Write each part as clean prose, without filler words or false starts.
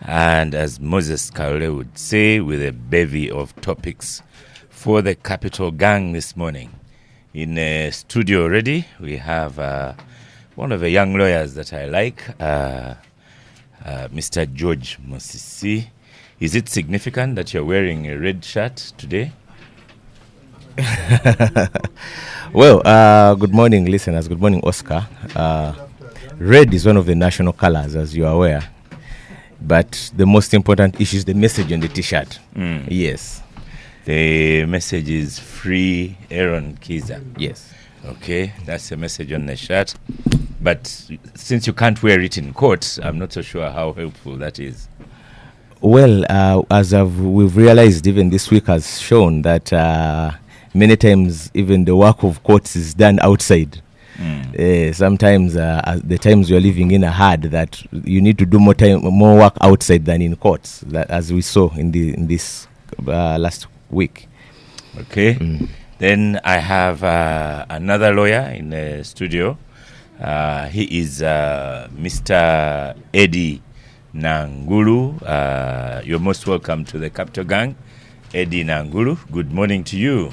and as Moses Kaole would say, with a bevy of topics for the Capital Gang this morning. In a studio already, we have one of the young lawyers that I like, Mr. George Mosisi. Is it significant that you're wearing a red shirt today? Well, good morning, listeners. Good morning, Oscar. Red is one of the national colors, as you are aware. But the most important issue is the message on the T-shirt. Yes. The message is Free Aaron Kiza. Yes. Okay, that's the message on the shirt. But since you can't wear it in court, I'm not so sure how helpful that is. Well, as we've realized, even this week has shown that many times even the work of courts is done outside. Sometimes the times you're living in are hard that you need to do more work outside than in courts, as we saw in this last week. Okay. Then I have another lawyer in the studio. He is Mr. Eddie Nangulu. You're most welcome to the Capital Gang. Eddie Nangulu, good morning to you.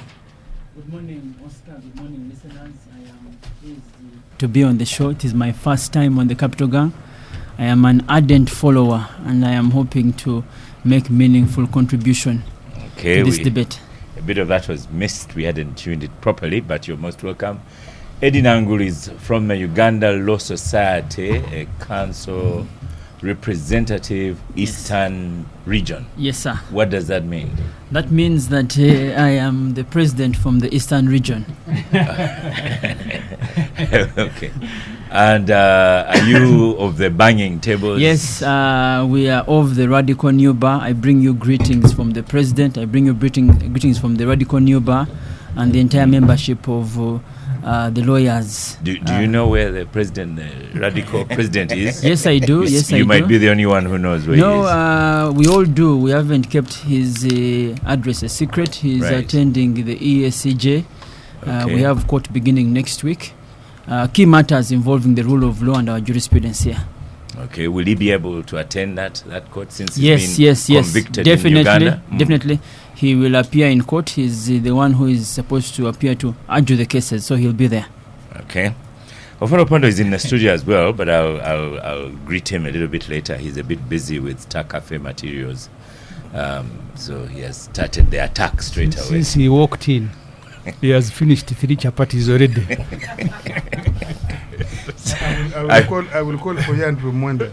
Good morning, Oscar. Good morning, listeners. I am pleased to be on the show. It is my first time on the Capital Gang. I am an ardent follower, and I am hoping to make meaningful contribution to this debate. A bit of that was missed. We hadn't tuned it properly, but you're most welcome. Eddie Nangulu is from the Uganda Law Society, a council representative, Eastern Region. Yes, sir. What does that mean? That means that I am the president from the Eastern Region. Okay. And are you of the banging tables? Yes, we are of the Radical New Bar. I bring you greetings from the president. I bring you greetings from the Radical New Bar and the entire membership of the lawyers. Do you know where the president, Radical president is? Yes, I do. Yes, I do. You might be the only one who knows where he is. No, we all do. We haven't kept his address a secret. He's attending the ESCJ. Okay. We have court beginning next week. Key matters involving the rule of law and our jurisprudence here. Okay, will he be able to attend that court since he's been convicted definitely, in Uganda? Definitely. He will appear in court. He's the one who is supposed to appear to argue the cases, so he'll be there. Okay. Ofano Pondo is in the studio as well, but I'll greet him a little bit later. He's a bit busy with Star Cafe materials. So he has started the attack straight away. Since he walked in, he has finished 3 chapatis already. I will call for Andrew Mwenda.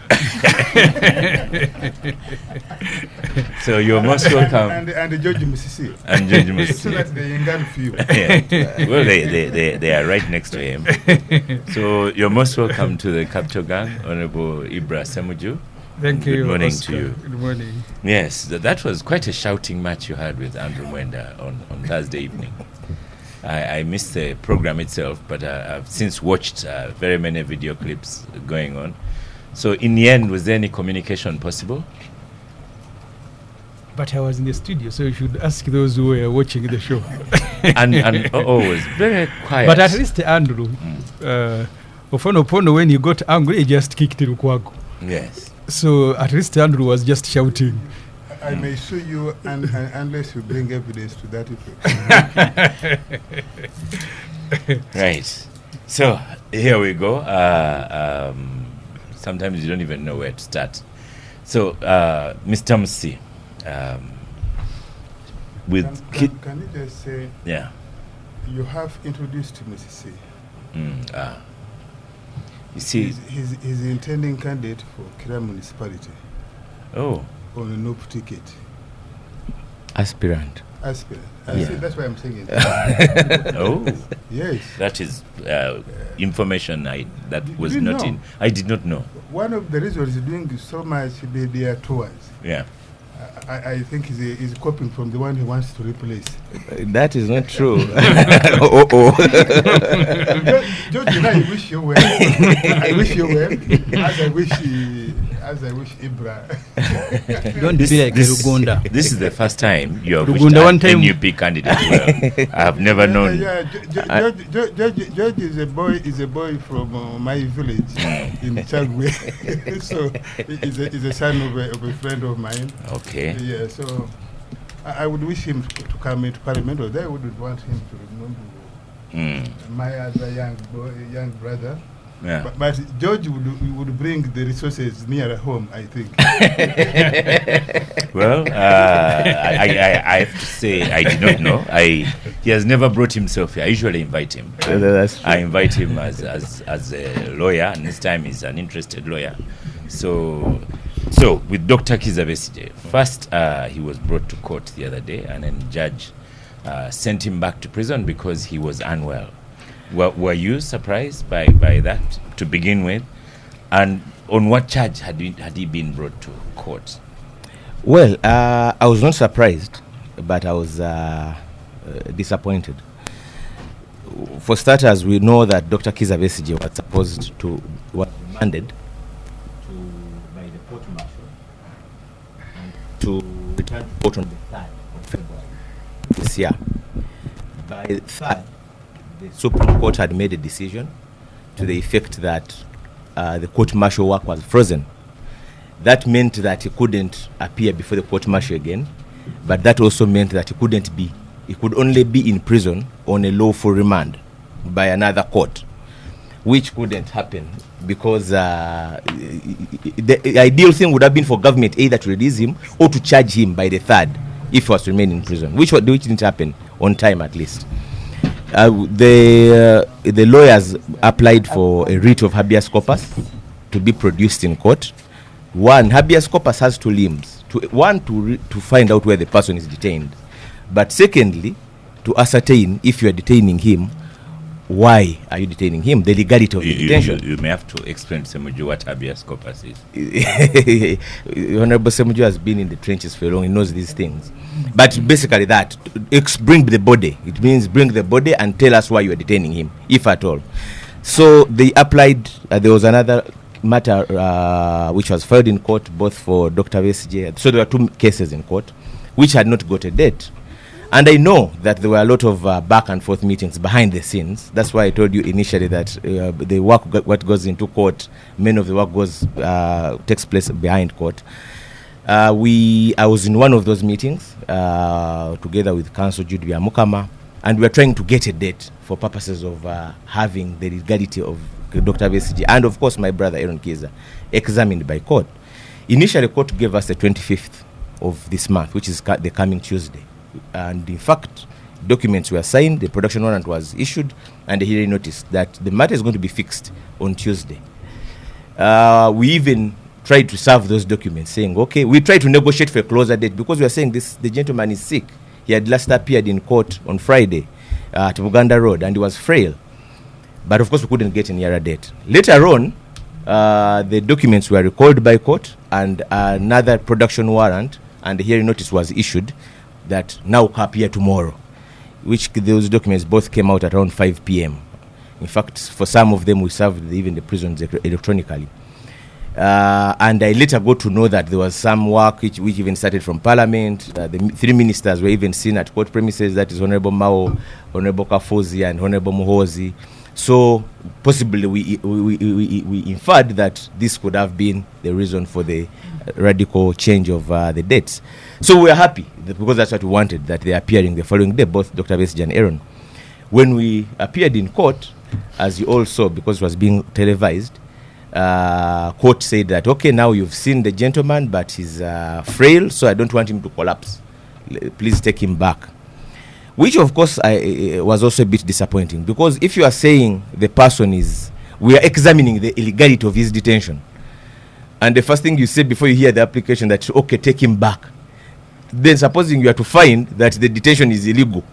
So you're most welcome. And George Mosisi. And George Mosisi. So that's the Yangan few. Yeah. Well, they are right next to him. So you're most welcome to the Capital Gang, Honorable Ibra Semuju. Thank you. Good morning Oscar. to you. Good morning. Yes, that was quite a shouting match you had with Andrew Mwenda on Thursday evening. I missed the program itself, but I've since watched very many video clips going on. So in the end, was there any communication possible? But I was in the studio, so you should ask those who were watching the show. and it was very quiet. But at least Andrew, Opono, when he got angry, he just kicked Lukwago. Yes. So at least Andrew was just shouting. I may sue you unless you bring evidence to that effect. Right. So here we go. Sometimes you don't even know where to start. So, Mr. Msi, can you just say? Yeah. You have introduced Mosisi. You see, he's intending candidate for Kira municipality. Oh. On a NOP ticket. Aspirant. I see, that's why I'm saying it. Oh. Yes. That is information that was you not know? in. I did not know. One of the reasons he's doing so much media tours. Yeah. I think he's copying from the one he wants to replace. That is not true. George, I wish you well. I wish you well. As I wish as I wish Ibra. Don't be like Uganda. This is the first time you have wished Uganda one an time. NUP candidate well. I have never known. George is a boy from my village in Chagwe. So he's a son of a friend of mine. Okay. Yeah, so I would wish him to come into Parliament, or I wouldn't want him to remember my other young brother. Yeah. But George would bring the resources nearer home, I think. Well, I have to say I did not know. He has never brought himself here. I usually invite him. That's true. I invite him as a lawyer, and this time he's an interested lawyer. So with Dr. Kizza Besigye, first he was brought to court the other day, and then judge sent him back to prison because he was unwell. Were you surprised by that to begin with? And on what charge had he been brought to court? Well, I was not surprised, but I was disappointed. For starters, we know that Dr. Kizza Besigye was demanded by the court martial to return to court on the 3rd of February this year. By the 3rd, the Supreme Court had made a decision to the effect that the court martial work was frozen. That meant that he couldn't appear before the court martial again, but that also meant that he could only be in prison on a lawful remand by another court, which couldn't happen because the ideal thing would have been for government either to release him or to charge him by the 3rd if he was to remain in prison, which didn't happen on time at least. The lawyers applied for a writ of habeas corpus to be produced in court. One, habeas corpus has two limbs. To find out where the person is detained. But secondly, to ascertain if you are detaining him, why are you detaining him? The legality of the detention. You may have to explain to Semuju what habeas corpus is. Honorable Semuju has been in the trenches for long. He knows these things. But basically that, bring the body. It means bring the body and tell us why you are detaining him, if at all. So they applied, there was another matter which was filed in court, both for Dr. Besigye. So there were two cases in court, which had not got a date. And I know that there were a lot of back and forth meetings behind the scenes. That's why I told you initially that the work, what goes into court, many of the work takes place behind court. I was in one of those meetings together with Counsel Jude Mukama, and we were trying to get a date for purposes of having the legality of Dr. Besigye and, of course, my brother Aaron Kizza examined by court. Initially, court gave us the 25th of this month, which is the coming Tuesday. And in fact, documents were signed, the production warrant was issued, and the hearing notice that the matter is going to be fixed on Tuesday. We even tried to serve those documents, saying, okay, we tried to negotiate for a closer date because we are saying the gentleman is sick. He had last appeared in court on Friday at Uganda Road, and he was frail. But of course, we couldn't get a nearer date. Later on, the documents were recalled by court, and another production warrant and the hearing notice was issued that now appear tomorrow, which those documents both came out at around 5 p.m. In fact, for some of them, we served even the prisons electronically. And I later got to know that there was some work which even started from Parliament. The three ministers were even seen at court premises, that is Honorable Mao, Honorable Kafuzi, and Honorable Muhozi. So possibly we inferred that this could have been the reason for the radical change of the dates. So we are happy because that's what we wanted, that they are appearing the following day, both Dr. Besigye and Aaron. When we appeared in court, as you all saw, because it was being televised, court said that, okay, now you've seen the gentleman, but he's frail, so I don't want him to collapse. Please take him back. Which, of course, was also a bit disappointing, because if you are saying the person we are examining the illegality of his detention, and the first thing you say before you hear the application that, okay, take him back, then supposing you are to find that the detention is illegal,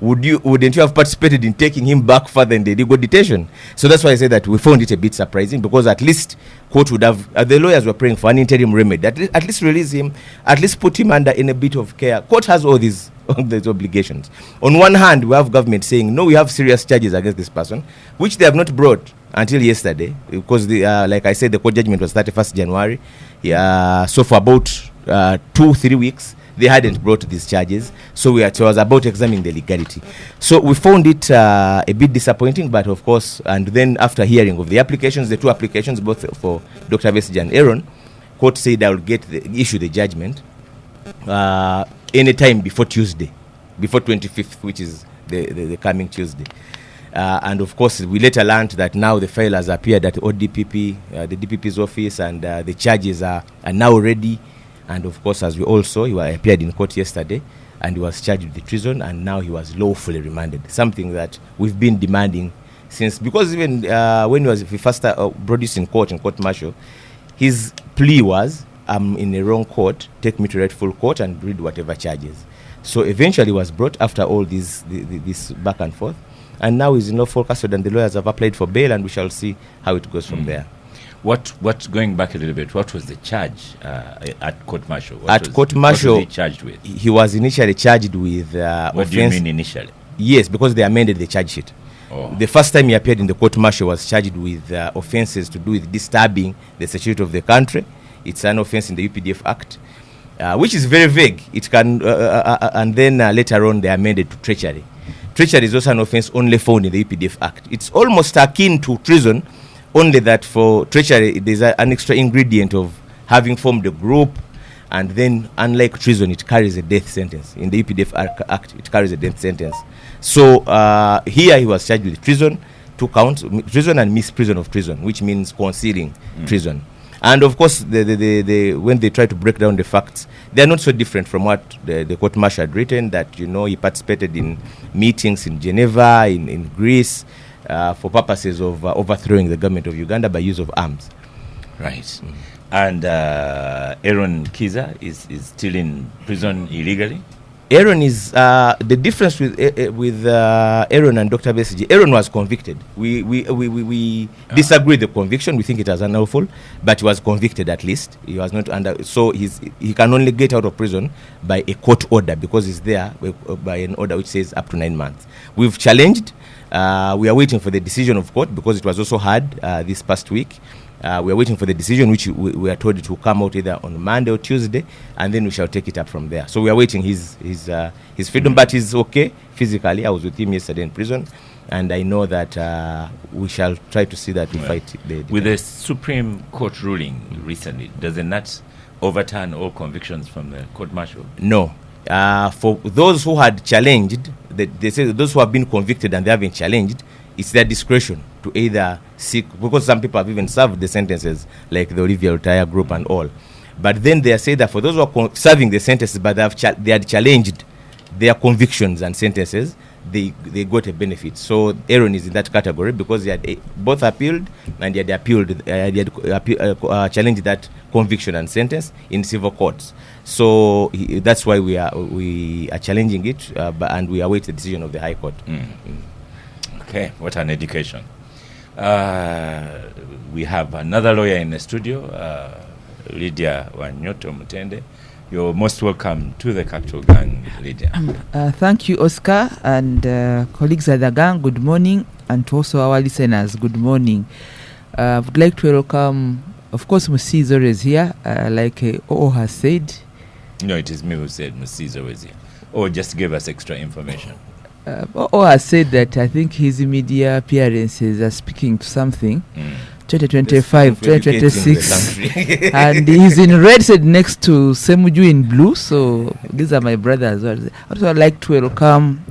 wouldn't you have participated in taking him back further in the legal detention? So that's why I say that we found it a bit surprising, because at least court would have, the lawyers were praying for an interim remedy, at least release him, at least put him under in a bit of care. Court has all these obligations. On one hand, we have government saying, no, we have serious charges against this person, which they have not brought until yesterday, because like I said, the court judgment was 31st January. So for about 2-3 weeks, they hadn't brought these charges. So it was about examining the legality. So we found it a bit disappointing, but of course, and then after hearing of the applications, the two applications, both for Dr. Besigye and Aaron, court said I will issue the judgment anytime before Tuesday, before 25th, which is the coming Tuesday. And of course, we later learned that now the file has appeared at ODPP, the DPP's office, and the charges are now ready. And of course, as we all saw, he appeared in court yesterday, and he was charged with the treason, and now he was lawfully remanded. Something that we've been demanding since, because even when he first produced in court martial, his plea was, I'm in a wrong court, take me to rightful court and read whatever charges. So eventually he was brought after all this back and forth, and now he's in lawful custody, and the lawyers have applied for bail, and we shall see how it goes from there. What going back a little bit, what was the charge at court martial? What was he charged with? He was initially charged with what do you mean initially? Yes, because they amended the charge sheet. Oh. The first time he appeared in the court martial was charged with offenses to do with disturbing the security of the country. It's an offense in the UPDF Act, which is very vague. It can and then later on they amended to treachery. Treachery is also an offense only found in the UPDF Act. It's almost akin to treason, only that for treachery there's an extra ingredient of having formed a group, and then unlike treason it carries a death sentence. In the UPDF Act it carries a death sentence. So here he was charged with treason, 2 counts, treason and misprision of treason, which means concealing treason. And of course when they try to break down the facts, they're not so different from what the court martial had written, that he participated in meetings in Geneva, in Greece, for purposes of overthrowing the government of Uganda by use of arms. Right. And Aaron Kiza is still in prison illegally? Aaron is the difference with Aaron and Dr. Besigye. Aaron was convicted. We disagree with the conviction. We think it was unlawful, but he was convicted at least. He was not under. So he can only get out of prison by a court order, because he's there by an order which says up to 9 months. We've challenged. We are waiting for the decision of court, because it was also heard this past week. We are waiting for the decision, which we are told it will come out either on Monday or Tuesday, and then we shall take it up from there. So we are waiting his freedom, but he's okay physically. I was with him yesterday in prison, and I know that we shall try to see that we fight. With the Supreme Court ruling recently, does it not overturn all convictions from the court martial? No. For those who had challenged, they say that those who have been convicted and they haven't challenged, it's their discretion to either seek, because some people have even served the sentences, like the Olivia Rutaya group and all. But then they say that for those who are serving the sentences, but they had challenged their convictions and sentences, they got a benefit. So Aaron is in that category, because he had both appealed, and he had challenged that conviction and sentence in civil courts. So that's why we are challenging it, and we await the decision of the High Court. Okay, what an education. We have another lawyer in the studio, Lydia Wanyoto Mutende. You're most welcome to the Capital Gang, Lydia. Thank you, Oscar, and colleagues at the gang, good morning, and to also our listeners, good morning. I would like to welcome, of course, Musi is always here, like Oo has said. No, it is me who said Musi is always here. Or just give us extra information. Oo has said that I think his media appearances are speaking to something. 2025, 2026, and he's in red, said next to Semuju in blue. So these are my brothers. Also, I'd like to welcome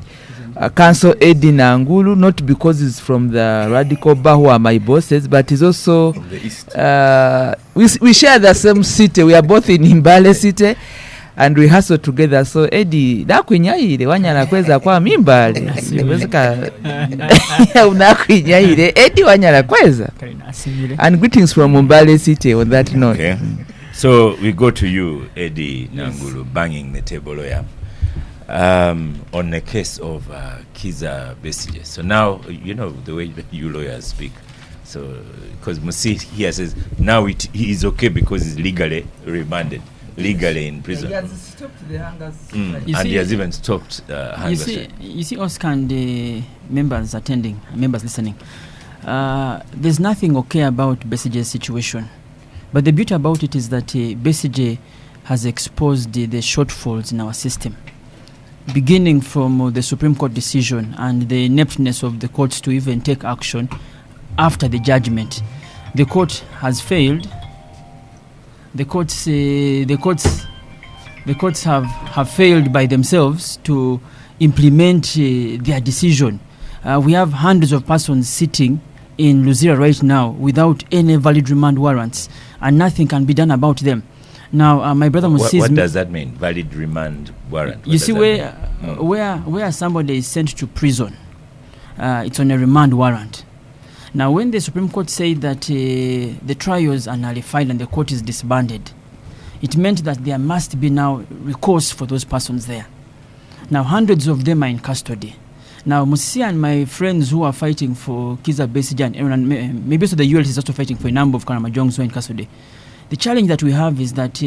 Council Eddie Nangulu, not because he's from the Radical Bar, who are my bosses, but he's also from the east. We share the same city. We are both in Mbale city, and we hustle together. So Eddie, nakwinyayire wanyala kweza kwa mimbale. Unakwinyayire Eddie wanyala kweza. And greetings from Mbale city on that note. Okay. So we go to you, Eddie Nangulu, banging the table lawyer. on the case of Kiza Besigye. So now, you know, the way that you lawyers speak. So, because Musi here says now he is okay because he's legally remanded, legally in prison. He has stopped the hunger and he has even stopped hunger. You see, Oscar and the members listening, there's nothing okay about Besigye's situation. But the beauty about it is that Besigye has exposed the shortfalls in our system, beginning from the Supreme Court decision and the ineptness of the courts to even take action after the judgment. The court has failed. The courts have failed by themselves to implement their decision. We have hundreds of persons sitting in Luzira right now without any valid remand warrants, and nothing can be done about them. Now, my brother Musi. What does that mean? Valid remand warrant? You see, where somebody is sent to prison, it's on a remand warrant. Now, when the Supreme Court said that the trials are nullified and the court is disbanded, it meant that there must be now recourse for those persons there. Now, hundreds of them are in custody. Now, Musi and my friends who are fighting for Kiza Besigye and Aaron, maybe also the ULC is also fighting for a number of Karamajongs who are in custody. The challenge that we have is that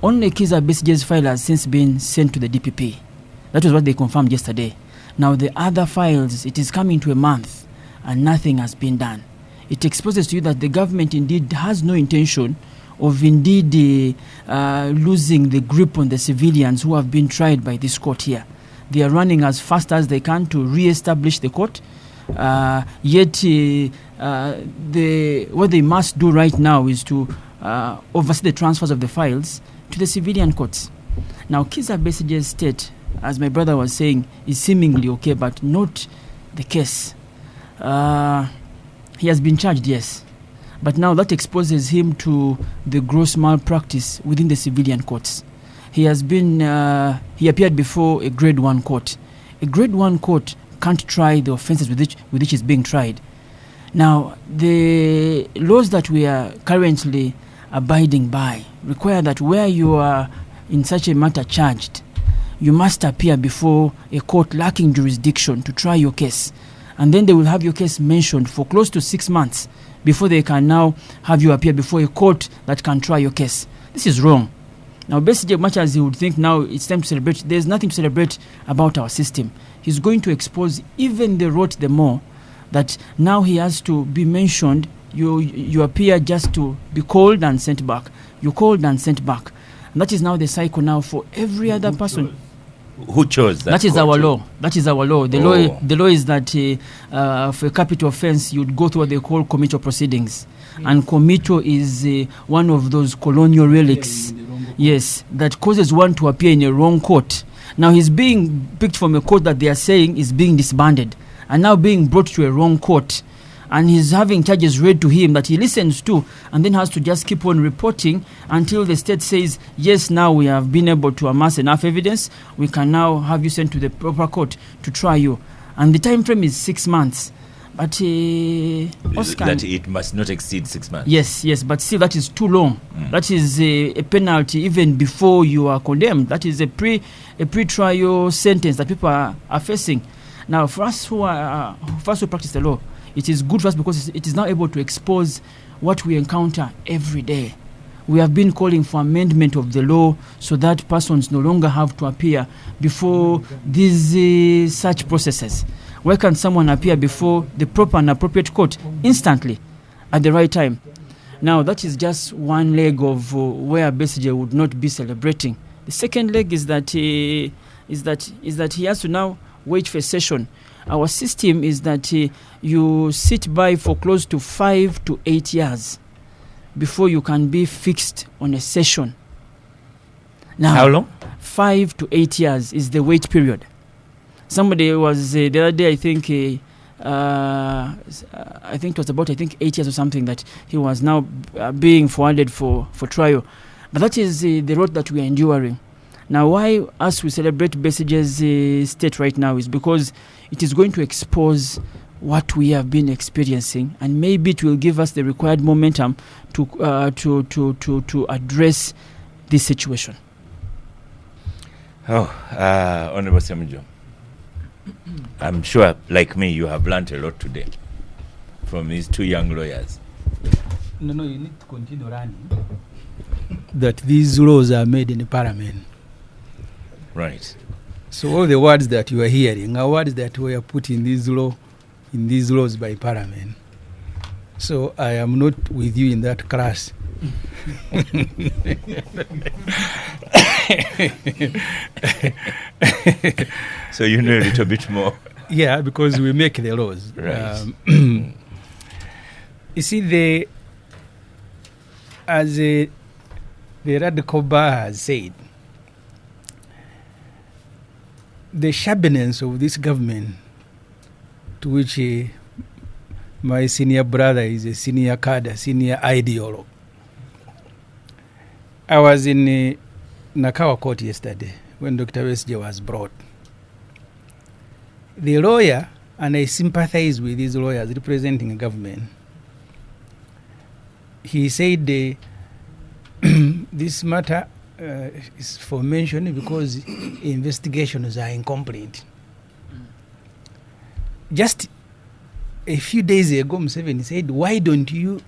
only Kiza Besigye's file has since been sent to the DPP. That was what they confirmed yesterday. Now, the other files, it is coming to a month, and nothing has been done. It exposes to you that the government indeed has no intention of indeed losing the grip on the civilians who have been tried by this court here. They are running as fast as they can to re-establish the court. Yet what they must do right now is to oversee the transfers of the files to the civilian courts. Now, Kiza Besigye's state, as my brother was saying, is seemingly okay, but not the case. He has been charged, yes, but now that exposes him to the gross malpractice within the civilian courts. He has been he appeared before a grade 1 court. A grade 1 court can't try the offences with which is being tried. Now, the laws that we are currently abiding by require that where you are in such a matter charged, you must appear before a court lacking jurisdiction to try your case. And then they will have your case mentioned for close to 6 months before they can now have you appear before a court that can try your case. This is wrong. Now, basically, much as he would think now it's time to celebrate, there's nothing to celebrate about our system. He's going to expose even the rot the more that now he has to be mentioned. You appear just to be called and sent back. You called and sent back. And that is now the cycle now for every other person. Who chose that? That is our law. That is our law. The law is that for a capital offence, you'd go through what they call committal proceedings. And committal is one of those colonial relics, yes, that causes one to appear in a wrong court. Now he's being picked from a court that they are saying is being disbanded, and now being brought to a wrong court. And he's having charges read to him that he listens to, and then has to just keep on reporting until the state says, yes, now we have been able to amass enough evidence, we can now have you sent to the proper court to try you. And the time frame is 6 months. But Oscar, that it must not exceed 6 months. Yes, but still that is too long. That is a penalty even before you are condemned. That is a pre-trial sentence that people are facing. Now, for us who practice the law, it is good for us because it is now able to expose what we encounter every day. We have been calling for amendment of the law so that persons no longer have to appear before these such processes. Where can someone appear before the proper and appropriate court instantly at the right time? Now, that is just one leg of where Besigye would not be celebrating. The second leg is that he has to now wait for a session. Our system is that you sit by for close to 5 to 8 years before you can be fixed on a session. Now, how long? 5 to 8 years is the wait period. Somebody was the other day, I think it was about 8 years or something that he was now being forwarded for trial. But that is the road that we are enduring. Now, why us we celebrate Besigye's state right now is because it is going to expose what we have been experiencing, and maybe it will give us the required momentum to address this situation. Honorable Semujo, I'm sure, like me, you have learnt a lot today from these two young lawyers. No, you need to continue learning that these laws are made in Parliament. Right. So all the words that you are hearing are words that were put in these laws by Parliament. So I am not with you in that class. So you know a little bit more. Yeah, because we make the laws. Right. You see, as the radical bar has said, the shabbiness of this government, to which my senior brother is a senior cadre, senior ideologue. I was in Nakawa court yesterday when Dr. Westje was brought. The lawyer, and I sympathize with these lawyers representing government, he said this matter is for mention because investigations are incomplete. Just a few days ago, Museveni said, why don't you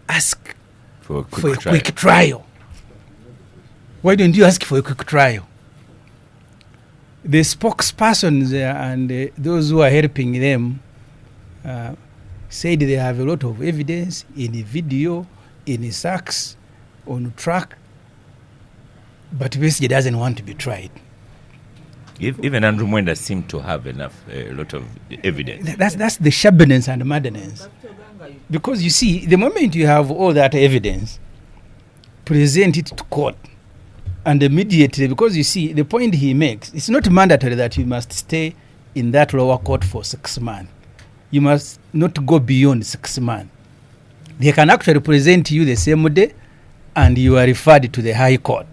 ask For a quick trial? Why don't you ask for a quick trial? The spokespersons and those who are helping them said they have a lot of evidence in video, in sacks, on track, but Besigye doesn't want to be tried. Even Andrew Mwenda seemed to have a lot of evidence. That's the shabbiness and madness. Because you see, the moment you have all that evidence, present it to court, and immediately, because you see, the point he makes, it's not mandatory that you must stay in that lower court for 6 months. You must not go beyond 6 months. They can actually present you the same day, and you are referred to the High Court.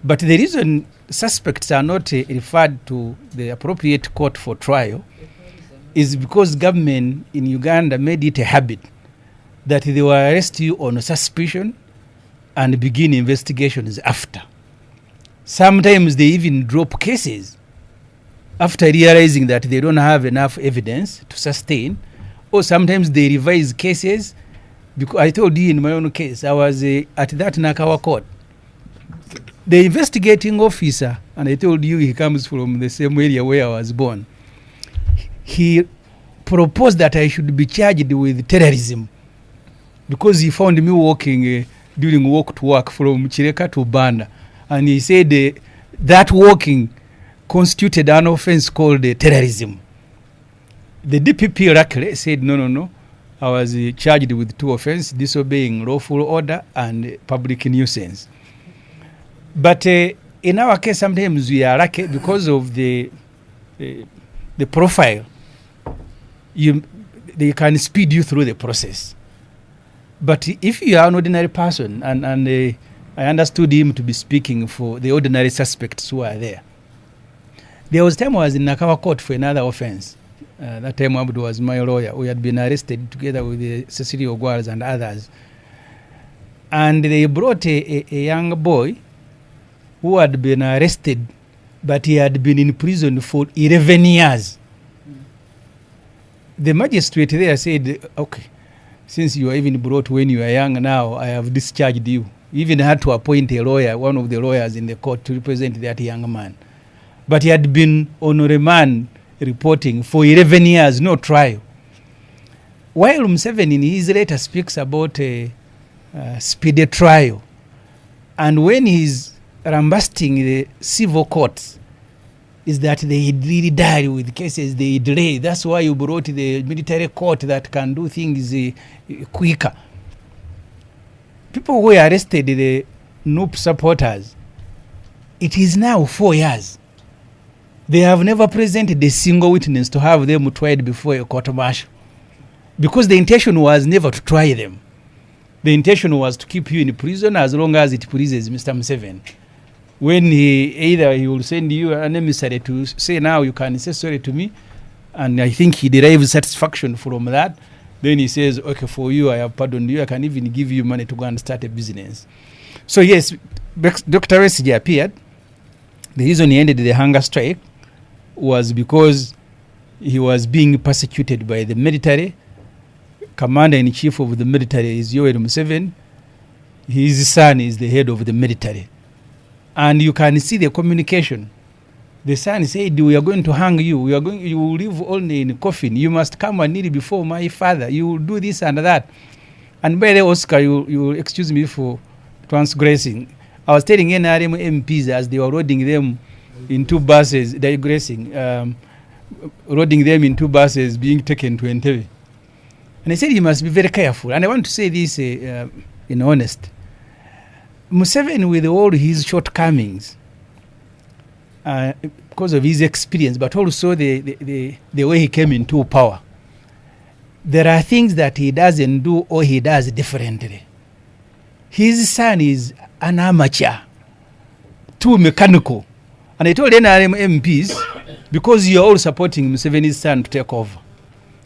But the reason suspects are not referred to the appropriate court for trial is because government in Uganda made it a habit that they will arrest you on suspicion and begin investigations after. Sometimes they even drop cases after realizing that they don't have enough evidence to sustain, or sometimes they revise cases. Because I told you in my own case, I was at that Nakawa court. The investigating officer, and I told you he comes from the same area where I was born, he proposed that I should be charged with terrorism because he found me walking during walk to work from Chireka to Banda. And he said that walking constituted an offense called terrorism. The DPP luckily said, no. I was charged with 2 offenses, disobeying lawful order and public nuisance. But in our case, sometimes we are lucky because of the profile. They can speed you through the process. But if you are an ordinary person, and I understood him to be speaking for the ordinary suspects who are there. There was a time I was in Nakawa court for another offense. That time Abdu was my lawyer. We had been arrested together with Cecilia Ogwals and others. And they brought a young boy who had been arrested, but he had been in prison for 11 years. The magistrate there said, okay, since you are even brought when you are young now, I have discharged you. He even had to appoint a lawyer, one of the lawyers in the court, to represent that young man. But he had been on remand reporting for 11 years, no trial. While Museveni in his letter speaks about a speedy trial, and when he's lambasting the civil courts, is that they really die with cases, they delay. That's why you brought the military court that can do things quicker. People who were arrested, the NUP supporters, it is now 4 years. They have never presented a single witness to have them tried before a court martial. Because the intention was never to try them. The intention was to keep you in prison as long as it pleases Mr. Museveni. When he will send you an emissary to say, now you can say sorry to me, and I think he derives satisfaction from that, then he says, okay, for you, I have pardoned you. I can even give you money to go and start a business. So yes, Dr. Besigye appeared. The reason he ended the hunger strike was because he was being persecuted by the military. Commander-in-chief of the military is Yoweri Museveni. His son is the head of the military. And you can see the communication. The son said, we are going to hang you. You will live only in a coffin. You must come and kneel before my father. You will do this and that. And by the way, Oscar, you excuse me for transgressing. I was telling NRM MPs as they were loading them in 2 buses, digressing, loading them in 2 buses being taken to Entebbe. And I said he must be very careful. And I want to say this in honest. Museveni, with all his shortcomings, because of his experience, but also the way he came into power, there are things that he doesn't do or he does differently. His son is an amateur, too mechanical. And I told NRM MPs, because you are all supporting Museveni's son to take over,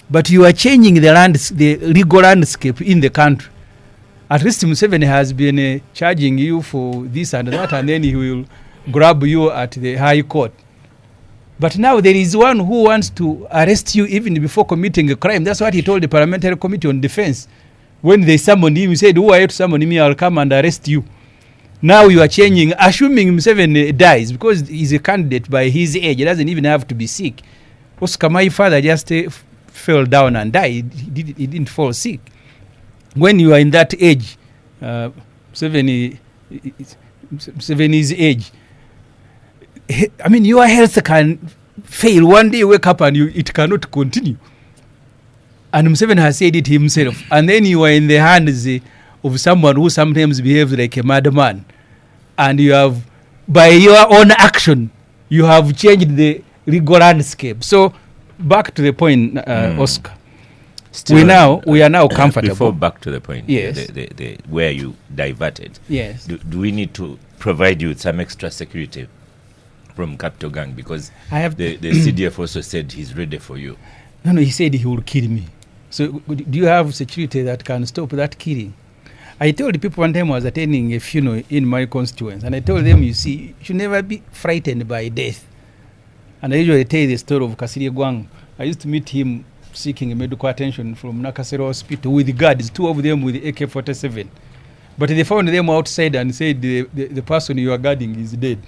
but you are changing the legal landscape in the country. At least Museveni has been charging you for this and that, and then he will grab you at the High Court. But now there is one who wants to arrest you even before committing a crime. That's what he told the Parliamentary Committee on Defense. When they summoned him, he said, who are you to summon me? I'll come and arrest you. Now you are changing, assuming Museveni dies, because he's a candidate by his age. He doesn't even have to be sick. Oscar, my father just fell down and died. He didn't fall sick. When you are in that age, 70's age, I mean, your health can fail. One day you wake up and it cannot continue. And Museveni has said it himself. And then you are in the hands of someone who sometimes behaves like a madman. And you have, by your own action, you have changed the legal landscape. So, back to the point, Oscar. We are now comfortable. Before back to the point, yes, the where you diverted. Yes. Do we need to provide you with some extra security from Capital Gang, because the CDF also said he's ready for you? No, he said he will kill me. So do you have security that can stop that killing? I told the people one time I was attending a funeral in my constituents, and I told them, you see, you should never be frightened by death. And I usually tell the story of Kasiri Gwang. I used to meet him seeking medical attention from Nakasero Hospital with guards, 2 of them with AK-47. But they found them outside and said the person you are guarding is dead.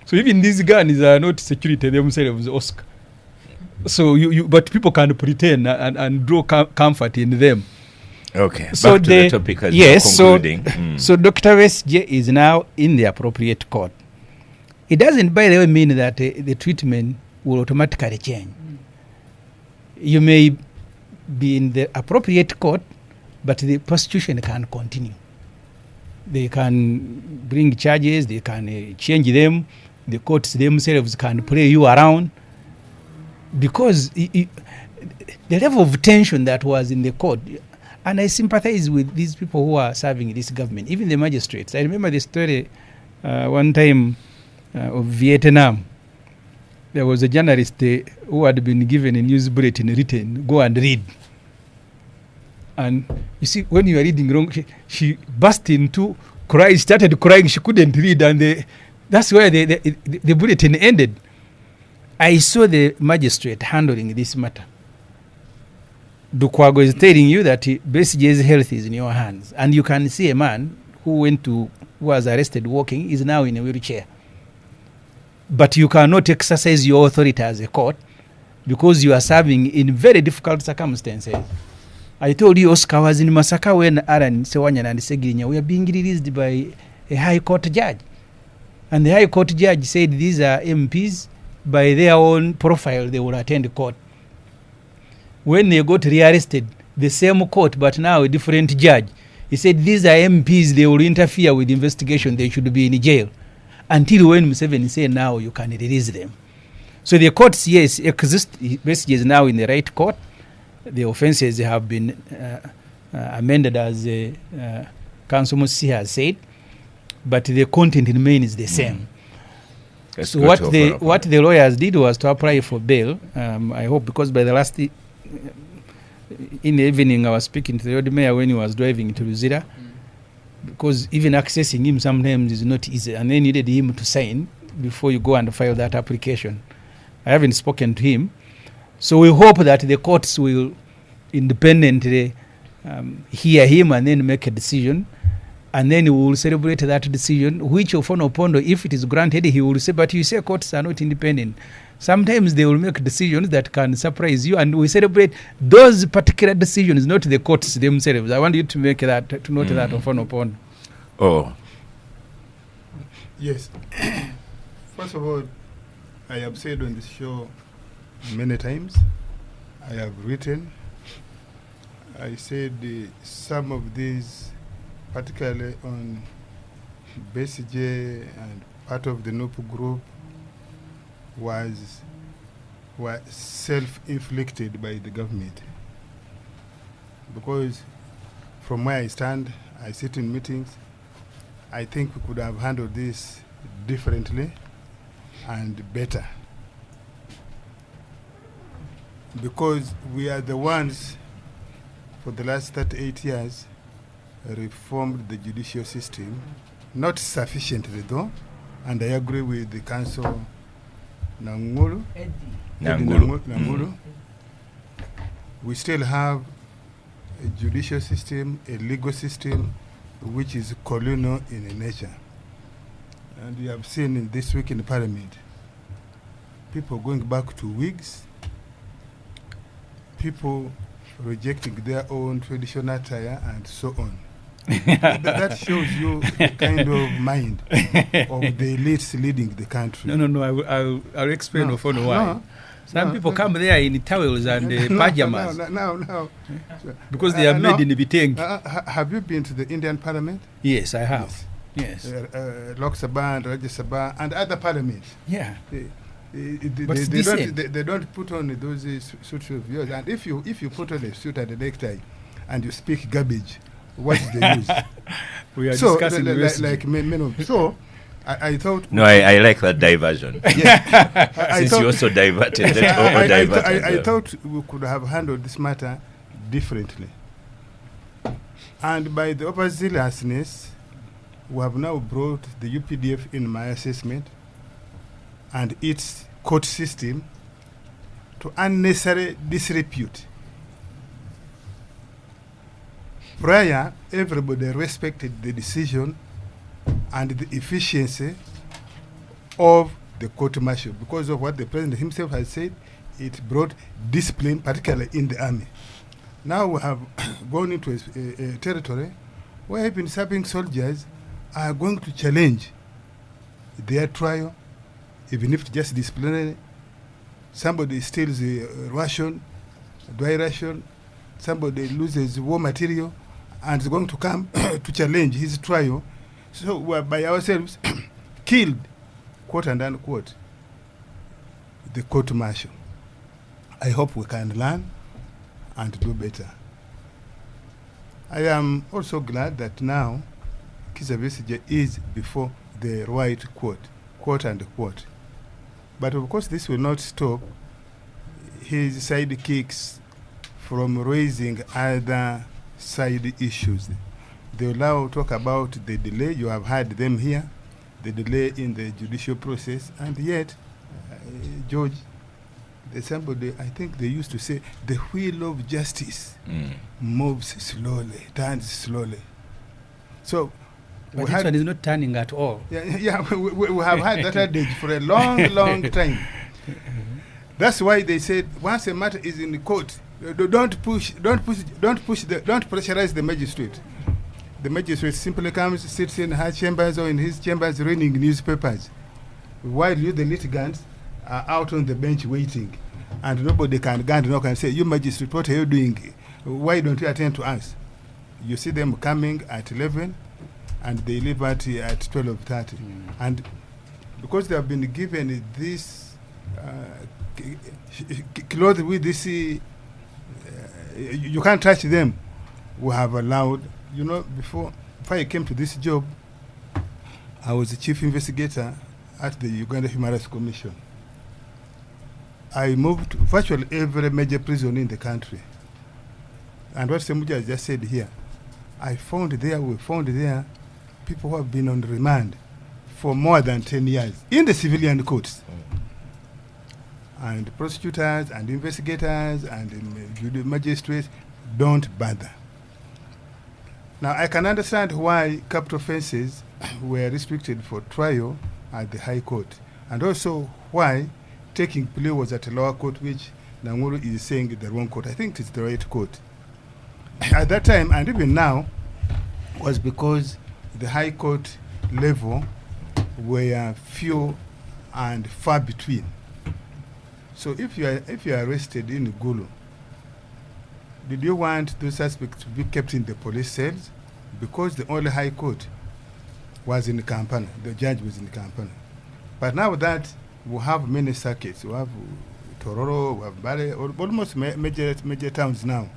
So even these guns are not security themselves, Oscar. So but people can pretend and draw comfort in them. Okay, so back to the topic as yes, you're concluding. So Dr. Westje is now in the appropriate court. It doesn't, by the way, mean that the treatment will automatically change. You may be in the appropriate court, but the prosecution can continue. They can bring charges, they can change them, the courts themselves can play you around, because the level of tension that was in the court, and I sympathize with these people who are serving this government, even the magistrates. I remember the story one time of Vietnam. There was a journalist who had been given a news bulletin written, go and read. And you see, when you are reading wrong, she burst into crying, started crying, she couldn't read, and that's where the bulletin ended. I saw the magistrate handling this matter. Dukwago is telling you that Besigye's health is in your hands. And you can see a man who was arrested walking is now in a wheelchair. But you cannot exercise your authority as a court because you are serving in very difficult circumstances. I told you Oscar was in Masaka when Aaron Sewanya and Segirinya were being released by a high court judge. And the high court judge said these are MPs, by their own profile they will attend court. When they got rearrested, the same court but now a different judge, he said these are MPs, they will interfere with the investigation, they should be in jail. Until when Museveni said now you can release them. So the courts, yes, exist. Basically is now in the right court. The offences have been amended as Council Musi has said, but the content remains the same. So what the lawyers did was to apply for bail. I hope, because by the last in the evening I was speaking to the old mayor when he was driving to Luzira. Because even accessing him sometimes is not easy, and they needed him to sign before you go and file that application. I haven't spoken to him. So we hope that the courts will independently hear him and then make a decision. And then we will celebrate that decision, which of Opondo, if it is granted, he will say, but you say courts are not independent. Sometimes they will make decisions that can surprise you, and we celebrate those particular decisions, not the courts themselves. I want you to make that, to note that of Opondo. Oh. Yes. First of all, I have said on this show many times, I have written, I said some of these, particularly on BCJ and part of the NUP group, were self-inflicted by the government. Because from where I stand, I sit in meetings, I think we could have handled this differently and better. Because we are the ones, for the last 38 years, reformed the judicial system, not sufficiently though, and I agree with the council Nangulu. We still have a judicial system, a legal system, which is colonial in nature. And we have seen in this week in the parliament, people going back to wigs, people rejecting their own traditional attire, and so on. That shows you the kind of mind of the elites leading the country. No, I'll explain why. Some people come there in towels and pajamas. No. Because they are made in the Biteng. Have you been to the Indian parliament? Yes, I have. Yes. Lok Sabha and Rajya Sabha and other parliaments. Yeah. They don't put on those suits of yours. And if you put on a suit and a necktie and you speak garbage, what is the use? We are discussing like men of. So I thought. No, I like that diversion. Since you also diverted. I thought we could have handled this matter differently. And by the overzealousness, we have now brought the UPDF in my assessment and its court system to unnecessary disrepute. Prior, everybody respected the decision and the efficiency of the court-martial. Because of what the president himself has said, it brought discipline, particularly in the army. Now we have gone into a territory where even serving soldiers are going to challenge their trial, even if just disciplinary. Somebody steals a ration, dry ration, somebody loses war material, and is going to come to challenge his trial. So we are by ourselves killed, quote and unquote, the court-martial. I hope we can learn and do better. I am also glad that now Kizza Besigye is before the right court, quote and quote. But of course this will not stop his sidekicks from raising other side issues. They will now talk about the delay. You have had them here, the delay in the judicial process, and yet, George, there's somebody, I think they used to say, the wheel of justice moves slowly, turns slowly. So, but this one is not turning at all. We have had that adage for a long time. That's why they said once a matter is in the court, don't pressurize the magistrate. The magistrate simply comes, sits in her chambers or in his chambers reading newspapers, while you, the litigants, are out on the bench waiting, and nobody can knock and say, "You magistrate, what are you doing? Why don't you attend to us?" You see them coming at 11, and they leave at 12:30, and because they have been given this clothes with this, you can't touch them. We have allowed. You know, before I came to this job, I was the chief investigator at the Uganda Human Rights Commission. I moved virtually every major prison in the country. And what Semuja has just said here, we found there people who have been on remand for more than 10 years in the civilian courts. And prosecutors and investigators and magistrates don't bother. Now, I can understand why capital offences were restricted for trial at the High Court, and also why taking plea was at a lower court, which Nanguru is saying is the wrong court. I think it's the right court. At that time, and even now, was because the High Court level were few and far between. So if you are arrested in Gulu, did you want those suspects to be kept in the police cells? Because the only High Court was in Kampala, the judge was in Kampala. But now that we have many circuits, we have Tororo, we have Bale, almost major towns now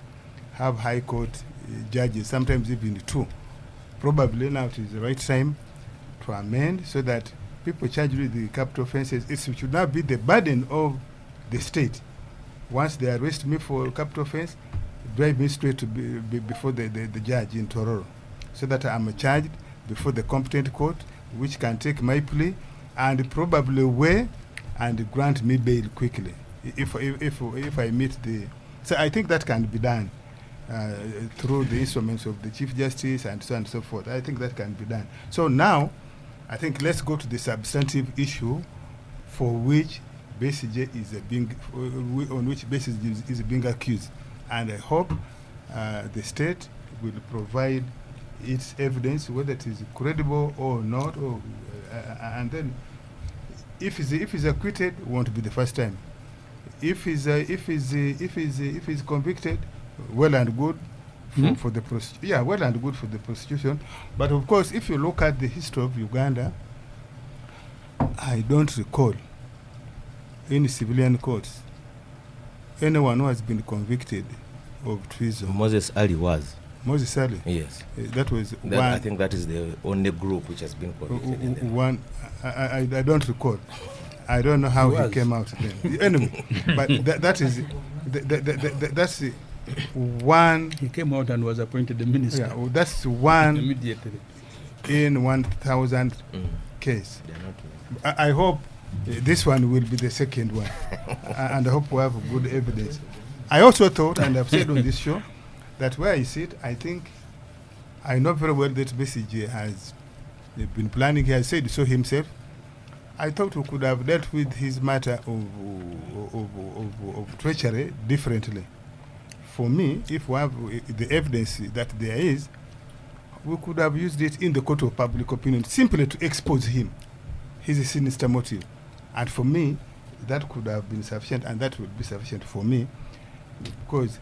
have High Court judges, sometimes even two. Probably now it is the right time to amend so that people charged with the capital offences, it should not be the burden of the state. Once they arrest me for capital offence, drive me straight to before the judge in Tororo, so that I am charged before the competent court, which can take my plea and probably weigh and grant me bail quickly if I meet the. So I think that can be done through the instruments of the Chief Justice and so on and so forth. I think that can be done. So now, I think let's go to the substantive issue for which BCJ is on which BCJ is being accused, and I hope the state will provide its evidence, whether it is credible or not, or and then if he's acquitted, it won't be the first time. If he's convicted, well and good for the prosecution. Yeah, well and good for the prosecution. But of course, if you look at the history of Uganda, I don't recall in civilian courts anyone who has been convicted of treason. Moses Ali was. Moses Ali? Yes. That was one. I think that is the only group which has been convicted. One, I don't recall. I don't know how he came out then. Anyway, but that's one. He came out and was appointed the minister. Yeah, that's one immediately in 1,000 case. I hope this one will be the second one, and I hope we have good evidence. I also thought, and I've said on this show, that where I sit, I think I know very well that BCJ has been planning. He has said so himself. I thought we could have dealt with his matter of treachery differently. For me, if we have the evidence that there is, we could have used it in the court of public opinion simply to expose him, his sinister motive. And for me, that could have been sufficient, and that would be sufficient for me, because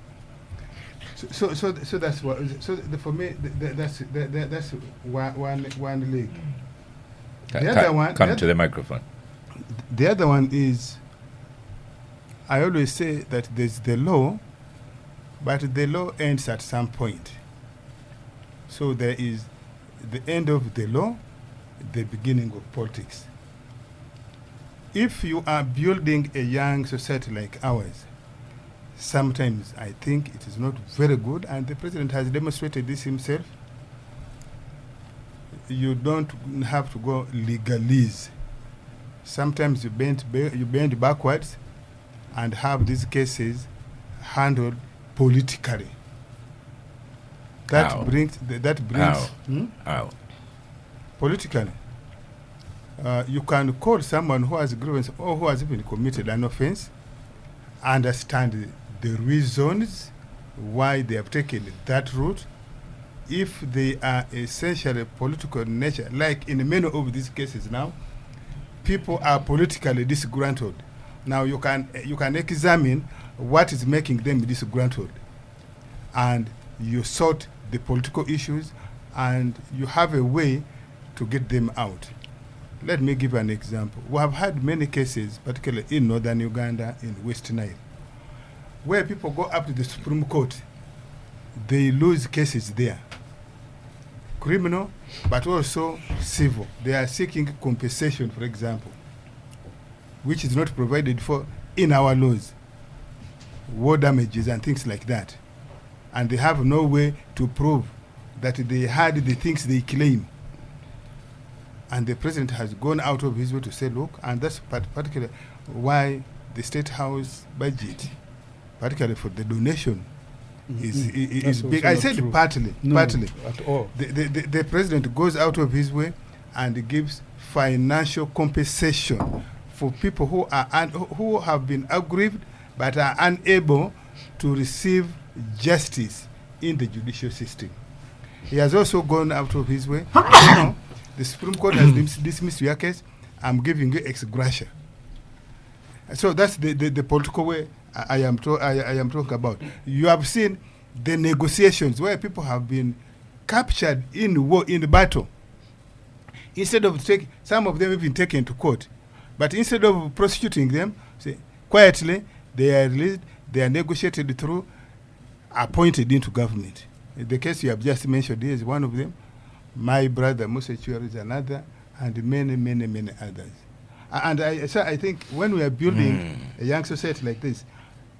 so that's what. So for me, that's one leg. The other one. Come to the microphone. The other one is, I always say that there's the law, but the law ends at some point. So there is the end of the law, the beginning of politics. If you are building a young society like ours, sometimes I think it is not very good, and the president has demonstrated this himself. You don't have to go legalize. Sometimes you bend backwards and have these cases handled politically. That brings politically. You can call someone who has grievance or who has even committed an offense, understand the reasons why they have taken that route. If they are essentially political in nature, like in many of these cases now, people are politically disgruntled. Now you can examine what is making them disgruntled, and you sort the political issues, and you have a way to get them out. Let me give an example. We have had many cases, particularly in northern Uganda, in West Nile, where people go up to the Supreme Court, they lose cases there. Criminal, but also civil. They are seeking compensation, for example, which is not provided for in our laws. War damages and things like that. And they have no way to prove that they had the things they claim. And the president has gone out of his way to say, look, and that's particularly why the State House budget, particularly for the donation, is big. I said true. partly. At all. The president goes out of his way and gives financial compensation for people who who have been aggrieved but are unable to receive justice in the judicial system. He has also gone out of his way. The Supreme Court has dismissed your case. I'm giving you ex gratia. So that's the political way I am talking about. You have seen the negotiations where people have been captured in war, in the battle. Instead of some of them have been taken to court, but instead of prosecuting them, quietly they are released. They are negotiated through, appointed into government. The case you have just mentioned here is one of them. My brother Musa Chua is another, and many others. And I think when we are building a young society like this,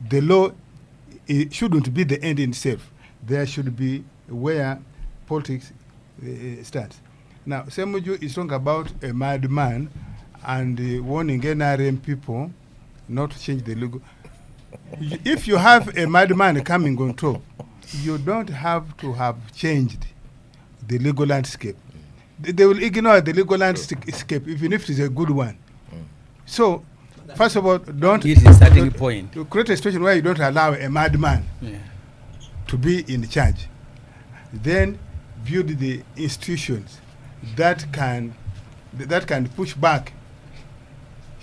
the law shouldn't be the end in itself. There should be where politics starts. Now, Semuju is talking about a madman and warning NRM people not to change the legal. If you have a madman coming on top, you don't have to have changed the legal landscape. They will ignore the legal landscape even if it is a good one. So, first of all, don't create a situation where you don't allow a madman to be in charge. Then build the institutions that can push back.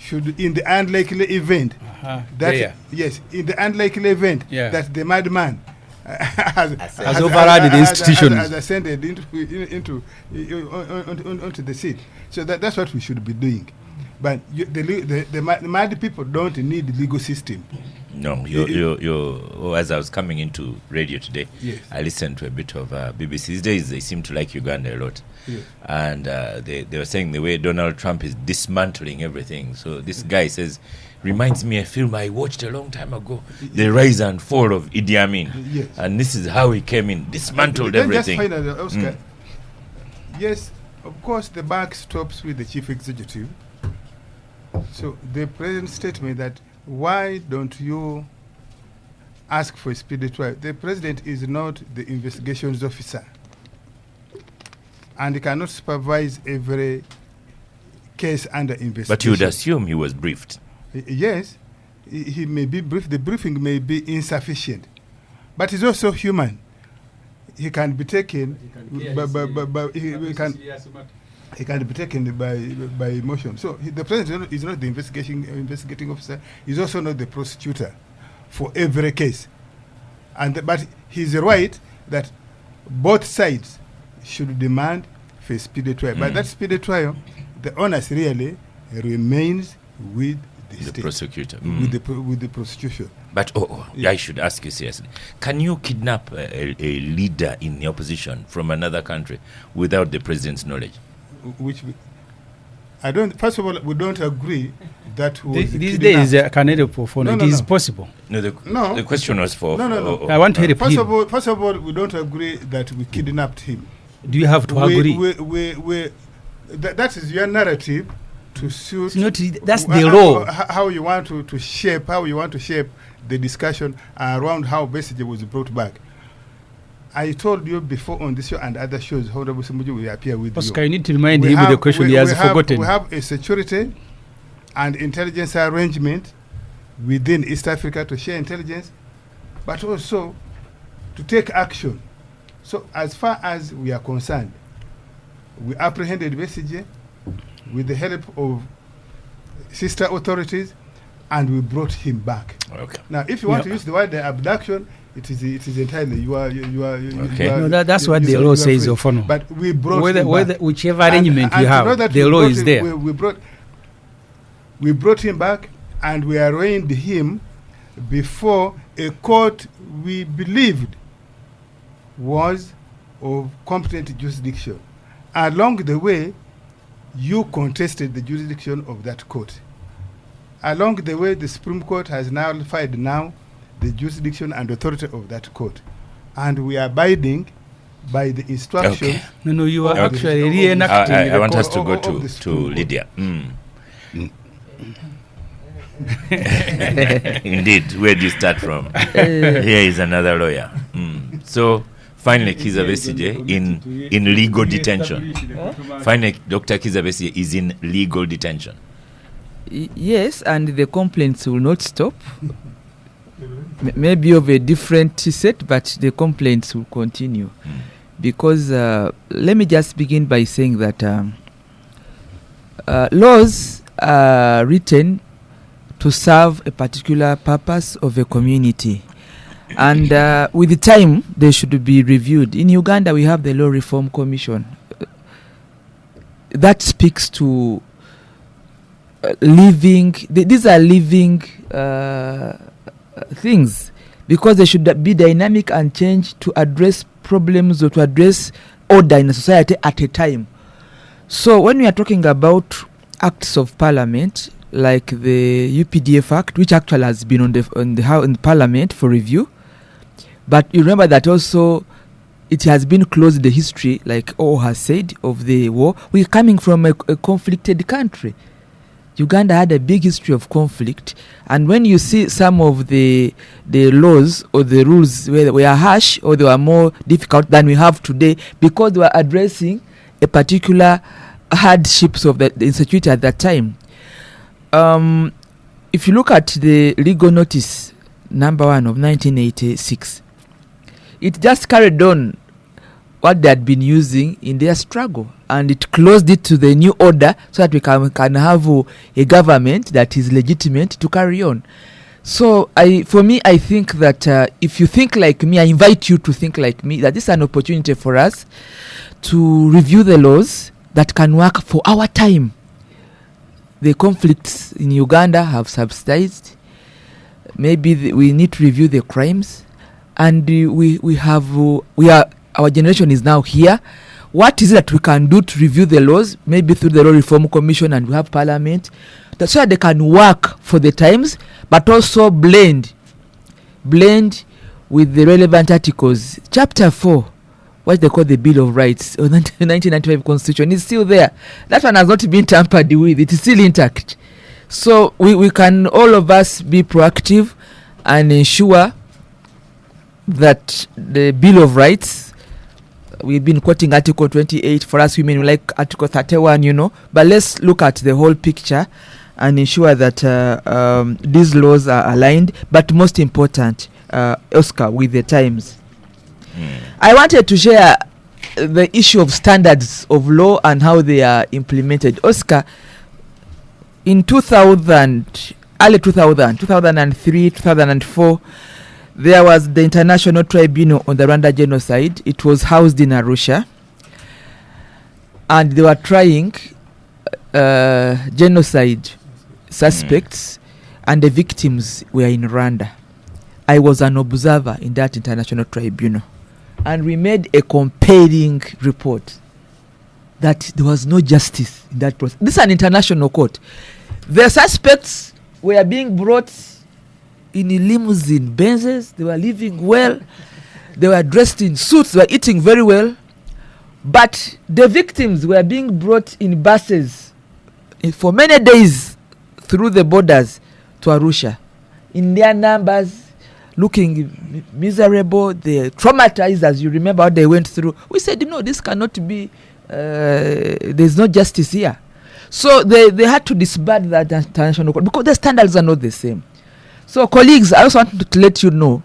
Should in the unlikely event that in the unlikely event that the madman has overridden the institutions, has ascended into the seat. So that's what we should be doing. But the mad people don't need the legal system. No, as I was coming into radio today, I listened to a bit of BBC. These days they seem to like Uganda a lot. And they were saying the way Donald Trump is dismantling everything. So this guy says, reminds me a film I watched a long time ago, The Rise and Fall of Idi Amin. And this is how he came in, dismantled everything. Just finally, Oscar, yes, of course the buck stops with the chief executive. So the president's statement that why don't you ask for a speedy trial? The president is not the investigations officer, and he cannot supervise every case under investigation. But you would assume he was briefed. Yes, he may be briefed. The briefing may be insufficient, but he's also human. He can be taken, he can be taken by emotion. So the president is not the investigating officer. He's also not the prosecutor for every case. But he's right that both sides should demand for a speedy trial. But that speedy trial, the onus really remains with the state, prosecutor, with the prosecution. But I should ask you seriously: can you kidnap a leader in the opposition from another country without the president's knowledge? I don't. First of all, we don't agree that these days it is possible. No, the question was for. No. I want to repeat. First of all, we don't agree that we kidnapped him. Do you have to agree? That is your narrative to suit. That's the law. How you want to shape the discussion around how Besigye was brought back. I told you before on this show and other shows, Honorable Semuju will appear with Oscar, you need to remind him of the question he has forgotten. We have a security and intelligence arrangement within East Africa to share intelligence, but also to take action. So as far as we are concerned, we apprehended Besigye with the help of sister authorities, and we brought him back. Okay. Now, if you want to use the word abduction, it is entirely you are. Okay. That's what the law says, of honor. But we brought him back. Whichever arrangement you have, the law is there. We brought him back, and we arraigned him before a court we believed was of competent jurisdiction. Along the way, you contested the jurisdiction of that court. Along the way, the Supreme Court has nullified now the jurisdiction and authority of that court. And we are abiding by the instructions. Okay. No, you are of the- actually of the- reenacting. I the want us to co- go of the to school. Lydia. Indeed, where do you start from? Here is another lawyer. So finally, Kizza Besigye in legal detention. Finally, Dr. Kizza Besigye is in legal detention. Yes, and the complaints will not stop. Maybe of a different set, but the complaints will continue. Because let me just begin by saying that laws are written to serve a particular purpose of a community. And with the time, they should be reviewed. In Uganda, we have the Law Reform Commission. That speaks to these are living things, because they should be dynamic and change to address problems or to address order in a society at a time. So when we are talking about acts of parliament, like the UPDF Act, which actually has been in Parliament for review, but you remember that also it has been closed in the history, like O has said, of the war. We're coming from a conflicted country. Uganda had a big history of conflict, and when you see some of the laws or the rules where they were harsh or they were more difficult than we have today, because they were addressing a particular hardships of the insecurity at that time. If you look at the legal notice number 1 of 1986, it just carried on what they had been using in their struggle, and it closed it to the new order so that we can have a government that is legitimate to carry on. So I think that if you think like me, I invite you to think like me, that this is an opportunity for us to review the laws that can work for our time. The conflicts in Uganda have subsided. Maybe we need to review the crimes, and our generation is now here. What is it that we can do to review the laws? Maybe through the Law Reform Commission, and we have Parliament, that's why they can work for the times, but also blend with the relevant articles. Chapter 4, what they call the Bill of Rights, or 1995 Constitution, is still there. That one has not been tampered with. It is still intact. So we can, all of us, be proactive and ensure that the Bill of Rights, we've been quoting Article 28. For us women, we like Article 31, but let's look at the whole picture and ensure that these laws are aligned, but most important, Oscar, with the times. I wanted to share the issue of standards of law and how they are implemented. Oscar, in 2000, early 2000, 2003, 2004, there was the International Tribunal on the Rwanda Genocide. It was housed in Arusha, and they were trying genocide suspects, and the victims were in Rwanda. I was an observer in that International Tribunal, and we made a compelling report that there was no justice in that process. This is an international court. The suspects were being brought in a limousine, Benzes. They were living well. They were dressed in suits. They were eating very well. But the victims were being brought in buses for many days through the borders to Arusha, in their numbers, looking miserable. They traumatized, as you remember what they went through. We said, no, this cannot be, there's no justice here. So they had to disband that international court because the standards are not the same. So colleagues, I also want to let you know,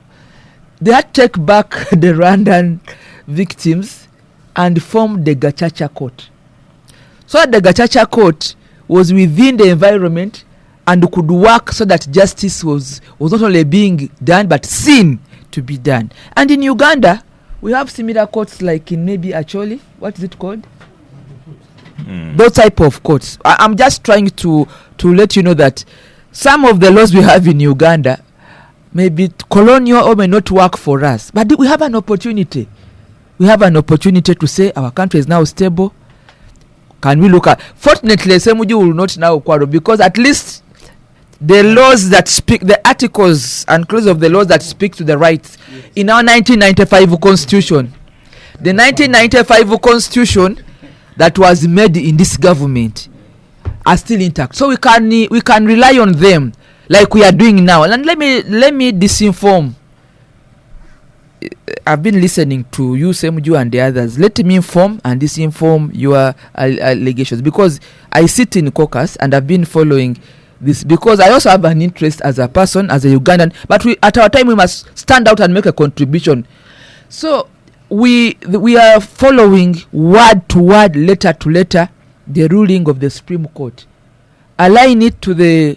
they had to take back the Rwandan victims and form the Gacaca court. So the Gacaca court was within the environment and could work so that justice was not only being done but seen to be done. And in Uganda, we have similar courts like in maybe Acholi. What is it called? Those type of courts. I'm just trying to let you know that some of the laws we have in Uganda may be colonial or may not work for us. But we have an opportunity. We have an opportunity to say our country is now stable. Can we look at... Fortunately, Semuju will not now quarrel, because at least the laws that speak, the articles and clauses of the laws that speak to the rights in our 1995 constitution, The 1995 constitution that was made in this government are still intact. So we can rely on them like we are doing now. And let me disinform. I've been listening to you, Semuju, and the others. Let me inform and disinform your allegations, because I sit in caucus and I've been following this, because I also have an interest as a person, as a Ugandan, but at our time we must stand out and make a contribution. So we are following word to word, letter to letter, the ruling of the Supreme Court, align it to the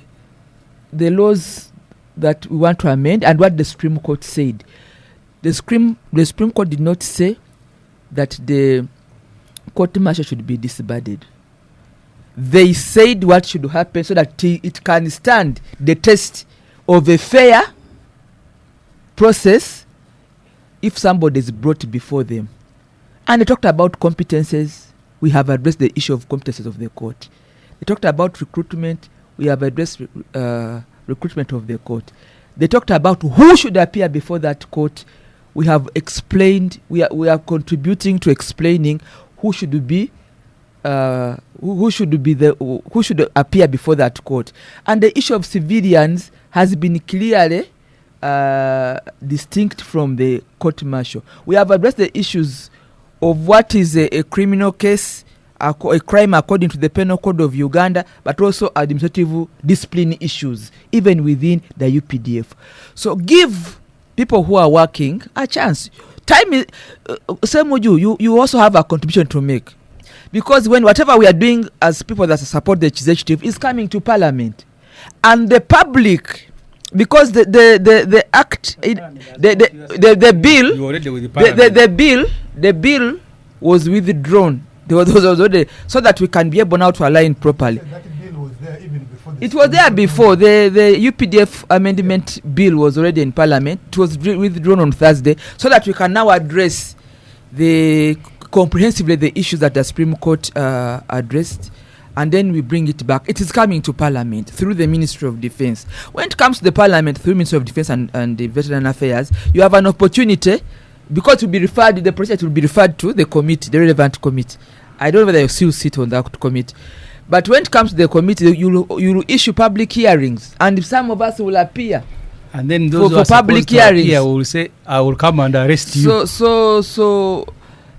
laws that we want to amend and what the Supreme Court said. The Supreme Court did not say that the court martial should be disbanded. They said what should happen so that it can stand the test of a fair process if somebody is brought before them. And they talked about competences. We have addressed the issue of competences of the court. They talked about recruitment. We have addressed recruitment of the court. They talked about who should appear before that court. We have explained. We are contributing to explaining who should appear before that court. And the issue of civilians has been clearly distinct from the court martial. We have addressed the issues of what is a criminal case, a crime according to the Penal Code of Uganda, but also administrative discipline issues, even within the UPDF. So give people who are working a chance. Time is, Semuju, you also have a contribution to make. Because when whatever we are doing as people that support the executive is coming to parliament, and the public, because the bill was withdrawn. There was already, so that we can be able now to align properly. That bill was there even before. It was there before. The UPDF amendment bill was already in parliament. It was withdrawn on Thursday, so that we can now address comprehensively the issues that the Supreme Court addressed, and then we bring it back. It is coming to parliament through the Ministry of Defence. When it comes to the parliament through Ministry of Defence and the Veteran Affairs, you have an opportunity, because the project will be referred to the committee, the relevant committee. I don't know whether you still sit on that committee. But when it comes to the committee, you will issue public hearings, and some of us will appear. And then those for public hearings, will say, I will come and arrest you. So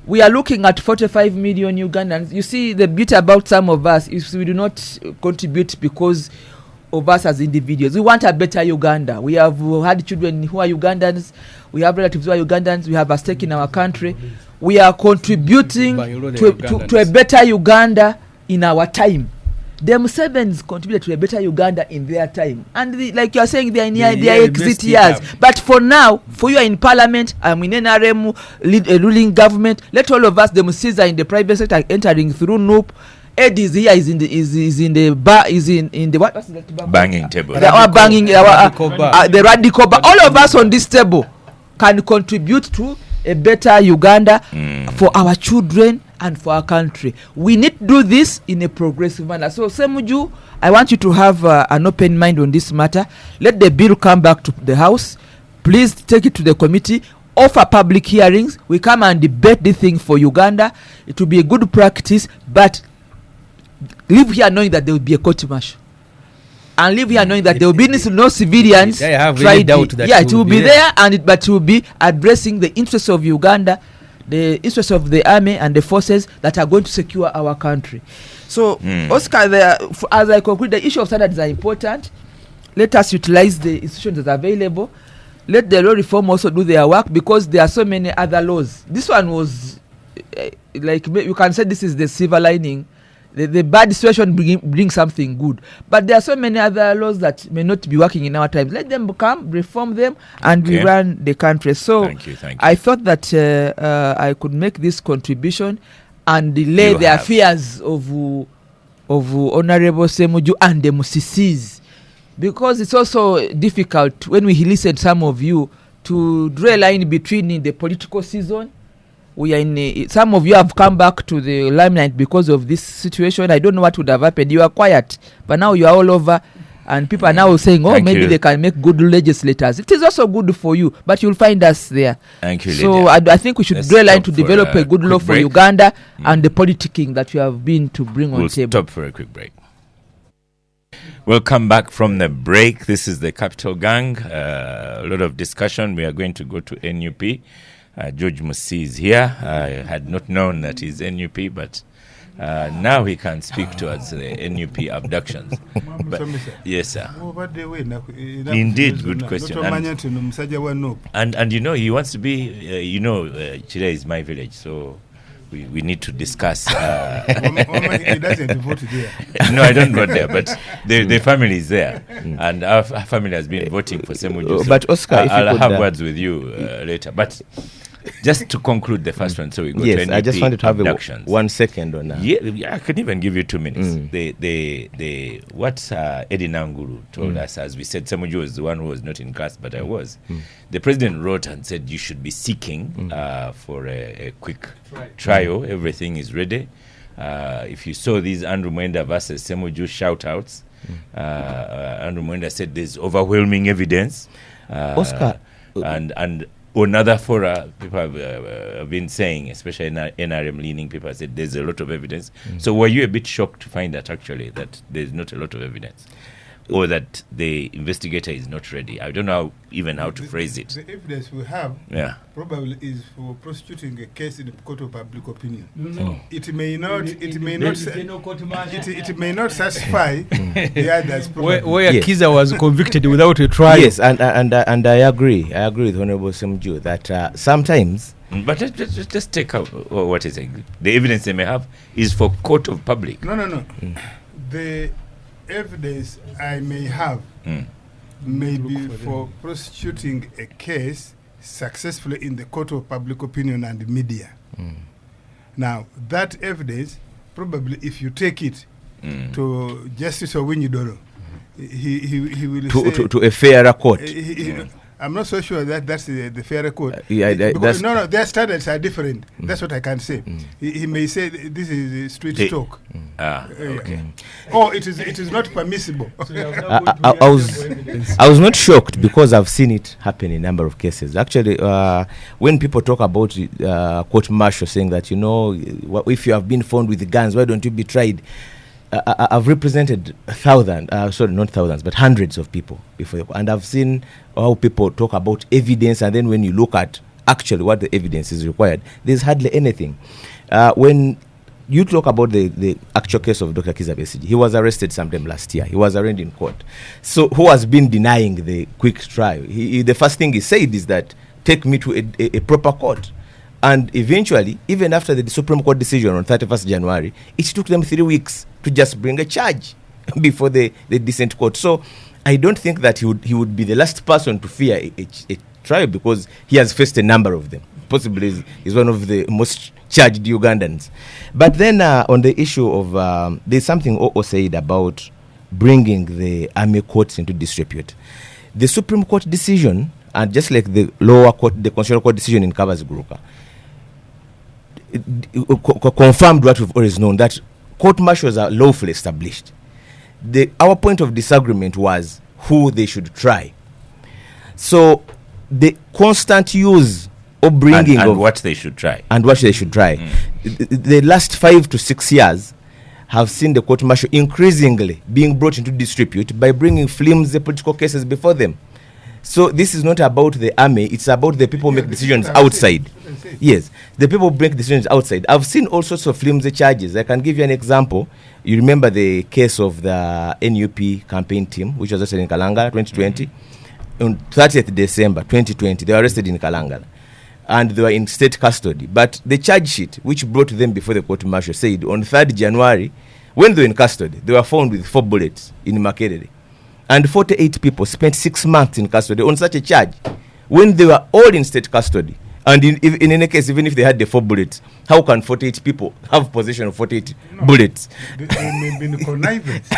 we are looking at 45 million Ugandans. You see, the beauty about some of us is we do not contribute because of us as individuals. We want a better Uganda. We have had children who are Ugandans. We have relatives who are Ugandans. We have a stake in our country. We are contributing to a better Uganda in our time. The M7s contributed to a better Uganda in their time. And like you are saying, they are in their exit years. But for now, for you are in parliament, I'm in NRM, ruling government. Let all of us, the Musis are in the private sector, entering through NOOP. Ed is here, is in the what's that? Banging table. The radical bar. All of us on this table can contribute to a better Uganda for our children and for our country. We need to do this in a progressive manner. So, Semuju, I want you to have an open mind on this matter. Let the bill come back to the House. Please take it to the committee. Offer public hearings. We come and debate this thing for Uganda. It will be a good practice, but leave here knowing that there will be a court martial. And leave here knowing that there will be no civilians. I have really doubt that it will be there, but it will be addressing the interests of Uganda, the interests of the army and the forces that are going to secure our country. So, Oscar, as I conclude, the issue of standards are important. Let us utilize the institutions that are available. Let the law reform also do their work, because there are so many other laws. This one was, like, you can say this is the silver lining. The bad situation brings something good. But there are so many other laws that may not be working in our times. Let them come, reform them, and we run the country. So thank you. I thought that I could make this contribution and delay the affairs of Honorable Semuju and the Musisis. Because it's also difficult when we listen to some of you to draw a line between the political season. We are some of you have come back to the limelight because of this situation. I don't know what would have happened. You are quiet, but now you are all over. And people are now saying, oh, Thank maybe you. they can make good legislators. It is also good for you, but you'll find us there. Thank you, So Lydia. I think we should Let's draw a line stop to for develop a a good law quick for break. Uganda and the politicking that you have been to bring on We'll table. stop for a quick break. Welcome back from the break. This is the Capital Gang. A lot of discussion. We are going to go to NUP. George Musi is here. I had not known that he's NUP, but now he can speak to us the NUP abductions. But, yes, sir. Indeed, good question. And you know, he wants to be, Chile is my village, so we need to discuss. He doesn't vote there. No, I don't vote there, but the family is there, and our family has been voting for Semuju. So But Oscar, if you I'll could, have words with you later. But just to conclude the first one, so we go to Yes, NUP I just wanted to have abductions. 1 second on that. Yeah, I can even give you 2 minutes. What Eddie Nanguru told us, as we said, Semuju was the one who was not in class, but I was. The president wrote and said you should be seeking for a quick trial. Everything is ready. If you saw these Andrew Mwenda versus Semuju shout-outs, Andrew Mwenda said there's overwhelming evidence. Oscar, And on other fora, people have been saying, especially in NRM leaning, people have said there's a lot of evidence. So were you a bit shocked to find that actually that there's not a lot of evidence? Or that the investigator is not ready? I don't know how to phrase it. The evidence we have probably is for prosecuting a case in the court of public opinion. It may not. It may not satisfy the others. Where Yes. Kiza was convicted without a trial. Yes, and I agree. I agree with Honorable Semuju that sometimes. But just take out what is it? The evidence they may have is for court of public. No. The evidence I may have may be for prosecuting a case successfully in the court of public opinion and media. Now, that evidence, probably if you take it to Justice Owinyidoro, he will say... To a fairer court. I'm not so sure that that's the fair record. Because their standards are different. That's what I can say. He may say this is street talk. Okay. Or it is not permissible. I was not shocked because I've seen it happen in a number of cases. Actually, when people talk about court martial, saying that if you have been found with guns, why don't you be tried? I've represented not thousands, but hundreds of people before, and I've seen how people talk about evidence, and then when you look at actually what the evidence is required, there's hardly anything. When you talk about the actual case of Dr. Kizza Besigye, he was arrested sometime last year. He was arraigned in court. So who has been denying the quick trial? The first thing he said is that take me to a proper court. And eventually, even after the Supreme Court decision on 31st January, it took them 3 weeks to just bring a charge before the decent court. So I don't think that he would be the last person to fear a trial, because he has faced a number of them. Possibly he's one of the most charged Ugandans. But then on the issue of, there's something O said about bringing the army courts into disrepute. The Supreme Court decision, and just like the lower court, the Constitutional Court decision in Kabazi-Guruka, confirmed what we've always known, that court martials are lawfully established. Our point of disagreement was who they should try. So the constant use of bringing and what they should try. The last 5 to 6 years have seen the court martial increasingly being brought into disrepute by bringing flimsy political cases before them. So this is not about the army, it's about the people make decisions outside. Yes, the people make decisions outside. I've seen all sorts of flimsy charges. I can give you an example. You remember the case of the NUP campaign team, which was arrested in Kalangala 2020. On 30th December 2020, they were arrested in Kalangala. And they were in state custody. But the charge sheet, which brought them before the court martial, said on 3rd January, when they were in custody, they were found with 4 bullets in Makerere. And 48 people spent 6 months in custody on such a charge, when they were all in state custody. And in any case, even if they had the 4 bullets, how can 48 people have possession of 48 bullets? They may be in connivance.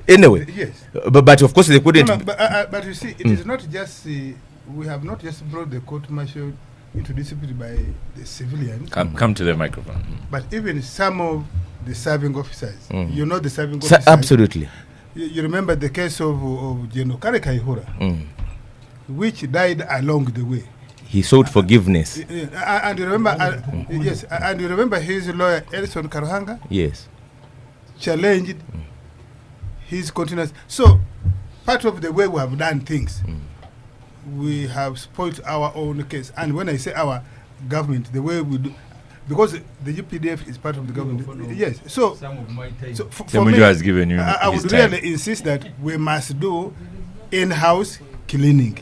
Anyway, Yes. But of course they couldn't. But you see, it is not just, we have not just brought the court martial into discipline by the civilians. Come to the microphone. But even some of the serving officers, the serving officers. Absolutely. you remember the case of General Karikaihura, which died along the way. He sought forgiveness. And you remember, yes, and you remember his lawyer, Elson Karuhanga? Yes. Challenged his continuance. So, part of the way we have done things, we have spoiled our own case. And when I say our government, the way we do, because the UPDF is part of the government. Yes. So for me, has given you I would really insist that we must do in-house cleaning.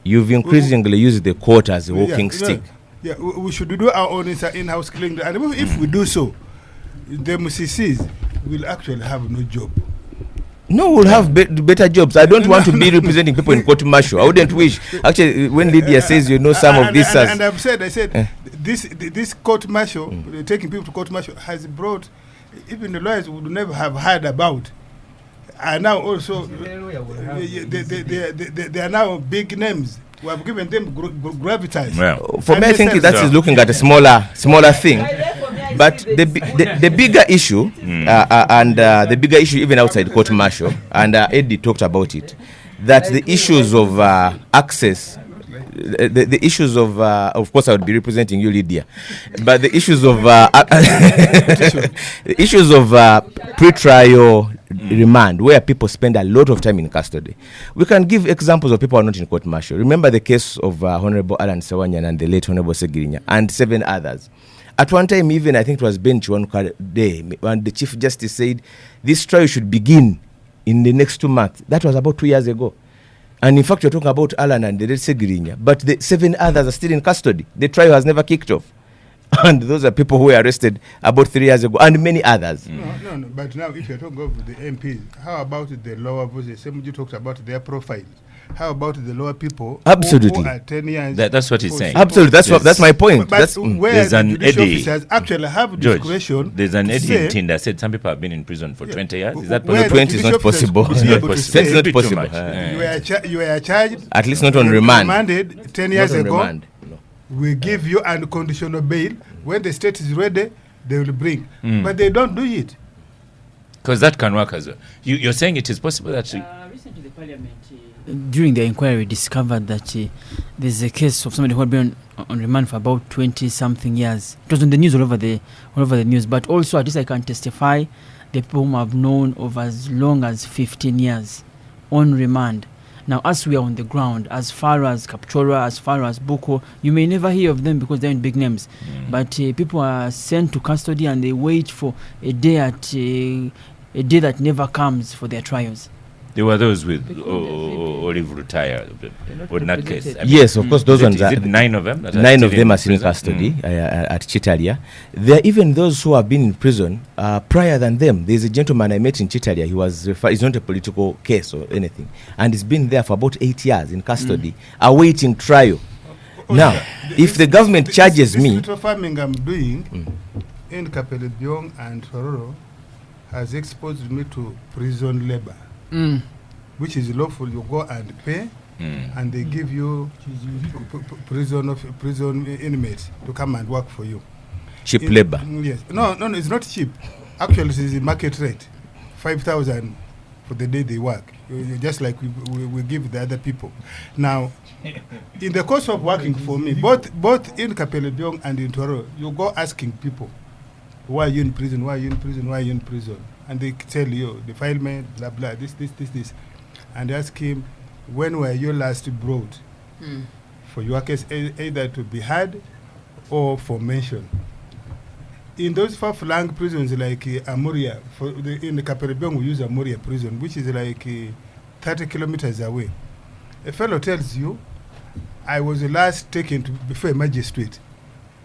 You've increasingly used the court as a walking stick. Yeah, we should do our own in-house cleaning. And if we do so, the MCCs will actually have no job. No, we'll have better jobs. I don't want to be representing people in court martial. I wouldn't wish. Actually, when Lydia says, some of this, and I said, this court martial, taking people to court martial, has brought even the lawyers would never have heard about. And now also, they are now big names. We have given them gravitas. Well, for me, I think that is looking at a smaller thing. But the bigger issue, and the bigger issue even outside court martial, and Eddie talked about it, that the issues of access, the issues of course I would be representing you, Lydia, but the issues of the issues of pre-trial remand, where people spend a lot of time in custody. We can give examples of people who are not in court martial. Remember the case of Honorable Alan Sawanyan and the late Honorable Segirinya and 7 others. At one time, even I think it was bench one day, when the Chief Justice said this trial should begin in the next 2 months. That was about 2 years ago. And in fact, you're talking about Alan and the late Segirinya, but the 7 others are still in custody. The trial has never kicked off. And those are people who were arrested about 3 years ago, and many others. No. But now, if you're talking about the MPs, how about the lower voices? Somebody talked about their profiles. How about the lower people? Absolutely. Who are 10 years that's what he's saying. Absolutely. That's my point. But where there's the an judicial Eddie. officers actually have discretion. There's an to Eddie say, in Tinder said some people have been in prison for 20 years. Is that where possible? the 20 is judicial not possible. officers It's will not be able to possible. say, It's not Too possible. much. you were charged. At least not on remand. Remanded 10 years Not on ago. remand. No. We give you unconditional bail. When the state is ready, they will bring. But they don't do it. Because that can work as well. You're saying it is possible that Recently, the Parliament, during the inquiry, discovered that there's a case of somebody who had been on remand for about 20-something years. It was on the news all over the news. But also, at least I can testify, the people whom I've known of as long as 15 years on remand. Now, as we are on the ground, as far as Kapchora, as far as Boko, you may never hear of them because they're in big names. But people are sent to custody and they wait for a day that never comes for their trials. there were those with Olive retired, or in that case. Yes, of course, those ones are. Is it 9 of them? 9 of them are still in custody at Chitalia. There are even those who have been in prison prior than them. There's a gentleman I met in Chitalia. He was it's not a political case or anything, and he's been there for about 8 years in custody, awaiting trial. Now, if the government charges me, this farming I'm doing in Kapelebyong and Tororo has exposed me to prison labor, which is lawful. You go and pay, and they give you prison inmates to come and work for you. Cheap labor. Yes. No, it's not cheap. Actually, it is the market rate, 5,000 for the day they work. Just like we give the other people. Now, in the course of working for me, both in Kapelebyong and in Toro, you go asking people, why are you in prison? Why are you in prison? Why are you in prison? And they tell you, the fileman, blah, blah, this. And ask him, when were you last brought for your case either to be heard or for mention? In those far-flung prisons like Amuria, in the Kapelebyong we use Amuria prison, which is like 30 kilometers away. A fellow tells you, I was the last taken before a magistrate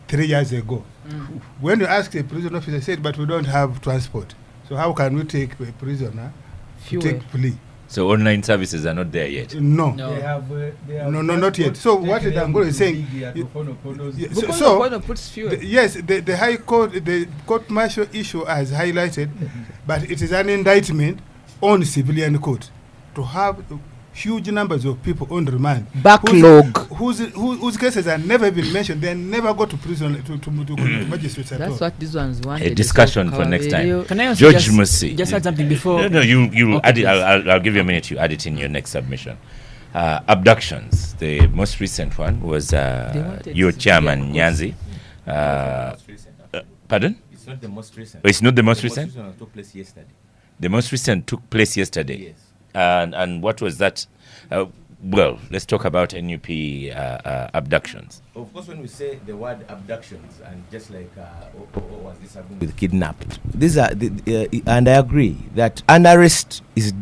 3 years ago. When you ask a prison officer, they said, but we don't have transport. So how can we take a prisoner to take plea? So online services are not there yet? No. They have not yet. So what the Angola is saying, yes, the High Court, the court martial issue has highlighted, but it is an indictment on civilian court to have huge numbers of people on remand. Backlog. Whose cases have never been mentioned. They never go to prison to magistrates at all. That's what these ones want. A discussion for next time. Can I also George Musi. just add something before? No, you Okay, add it. please. I'll give you a minute. You add it in your next submission. Abductions. The most recent one was wanted your to chairman, be Nyanzi. Pardon? It's not the most recent. Oh, it's not the most recent? one took place yesterday. The most recent took place yesterday. Yes. And what was that? Well, let's talk about NUP abductions. Of course, when we say the word abductions, and just like what was this happening with kidnapped, these are and I agree that an arrest is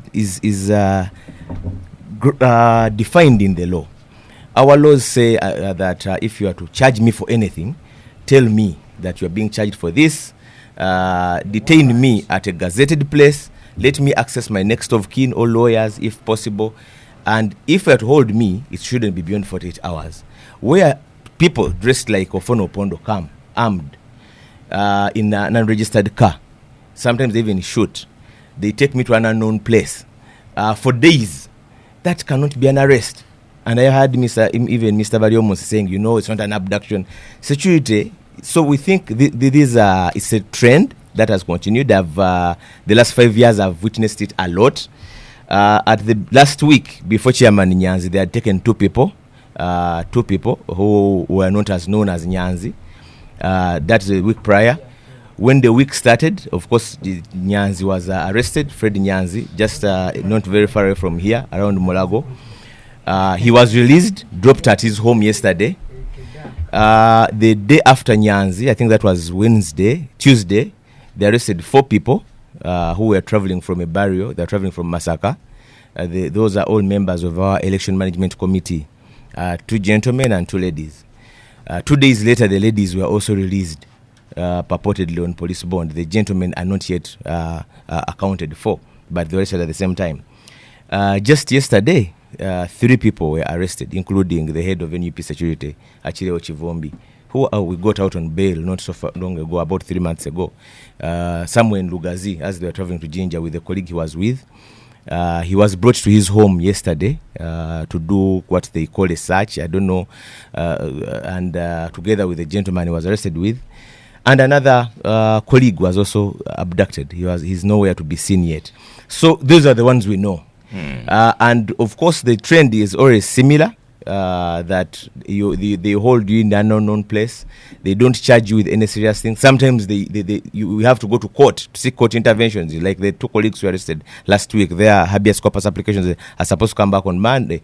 defined in the law. Our laws say that if you are to charge me for anything, tell me that you are being charged for this. Detain me at a gazetted place. Let me access my next of kin or lawyers if possible. And if you are to hold me, it shouldn't be beyond 48 hours. Where people dressed like Ofono Pondo come armed in an unregistered car, sometimes they even shoot. They take me to an unknown place for days. That cannot be an arrest. And I heard even Mr. Variomos saying, it's not an abduction. Security. So we think it's a trend that has continued. The last 5 years I've witnessed it a lot. At the last week before Chairman Nyanzi, they had taken two people who were not as known as Nyanzi. That's the week prior. When the week started, of course, Nyanzi was arrested, Fred Nyanzi, just not very far away from here, around Molago. He was released, dropped at his home yesterday. The day after Nyanzi, I think that was Tuesday, they arrested 4 people who were traveling from a barrio. They're traveling from Masaka. Those are all members of our election management committee. 2 gentlemen and 2 ladies. 2 days later, the ladies were also released, purportedly on police bond. The gentlemen are not yet accounted for, but they were arrested at the same time. Just yesterday, 3 people were arrested, including the head of NUP security, Achille Ochivombi, who we got out on bail not so long ago, about 3 months ago, somewhere in Lugazi, as they were traveling to Jinja with the colleague he was with. He was brought to his home yesterday to do what they call a search, I don't know, and together with the gentleman he was arrested with. And another colleague was also abducted. He's nowhere to be seen yet. So those are the ones we know. And of course the trend is always similar, that they hold you in an unknown place. They don't charge you with any serious thing. Sometimes you have to go to court to seek court interventions. Like the 2 colleagues who arrested last week, their habeas corpus applications are supposed to come out on Monday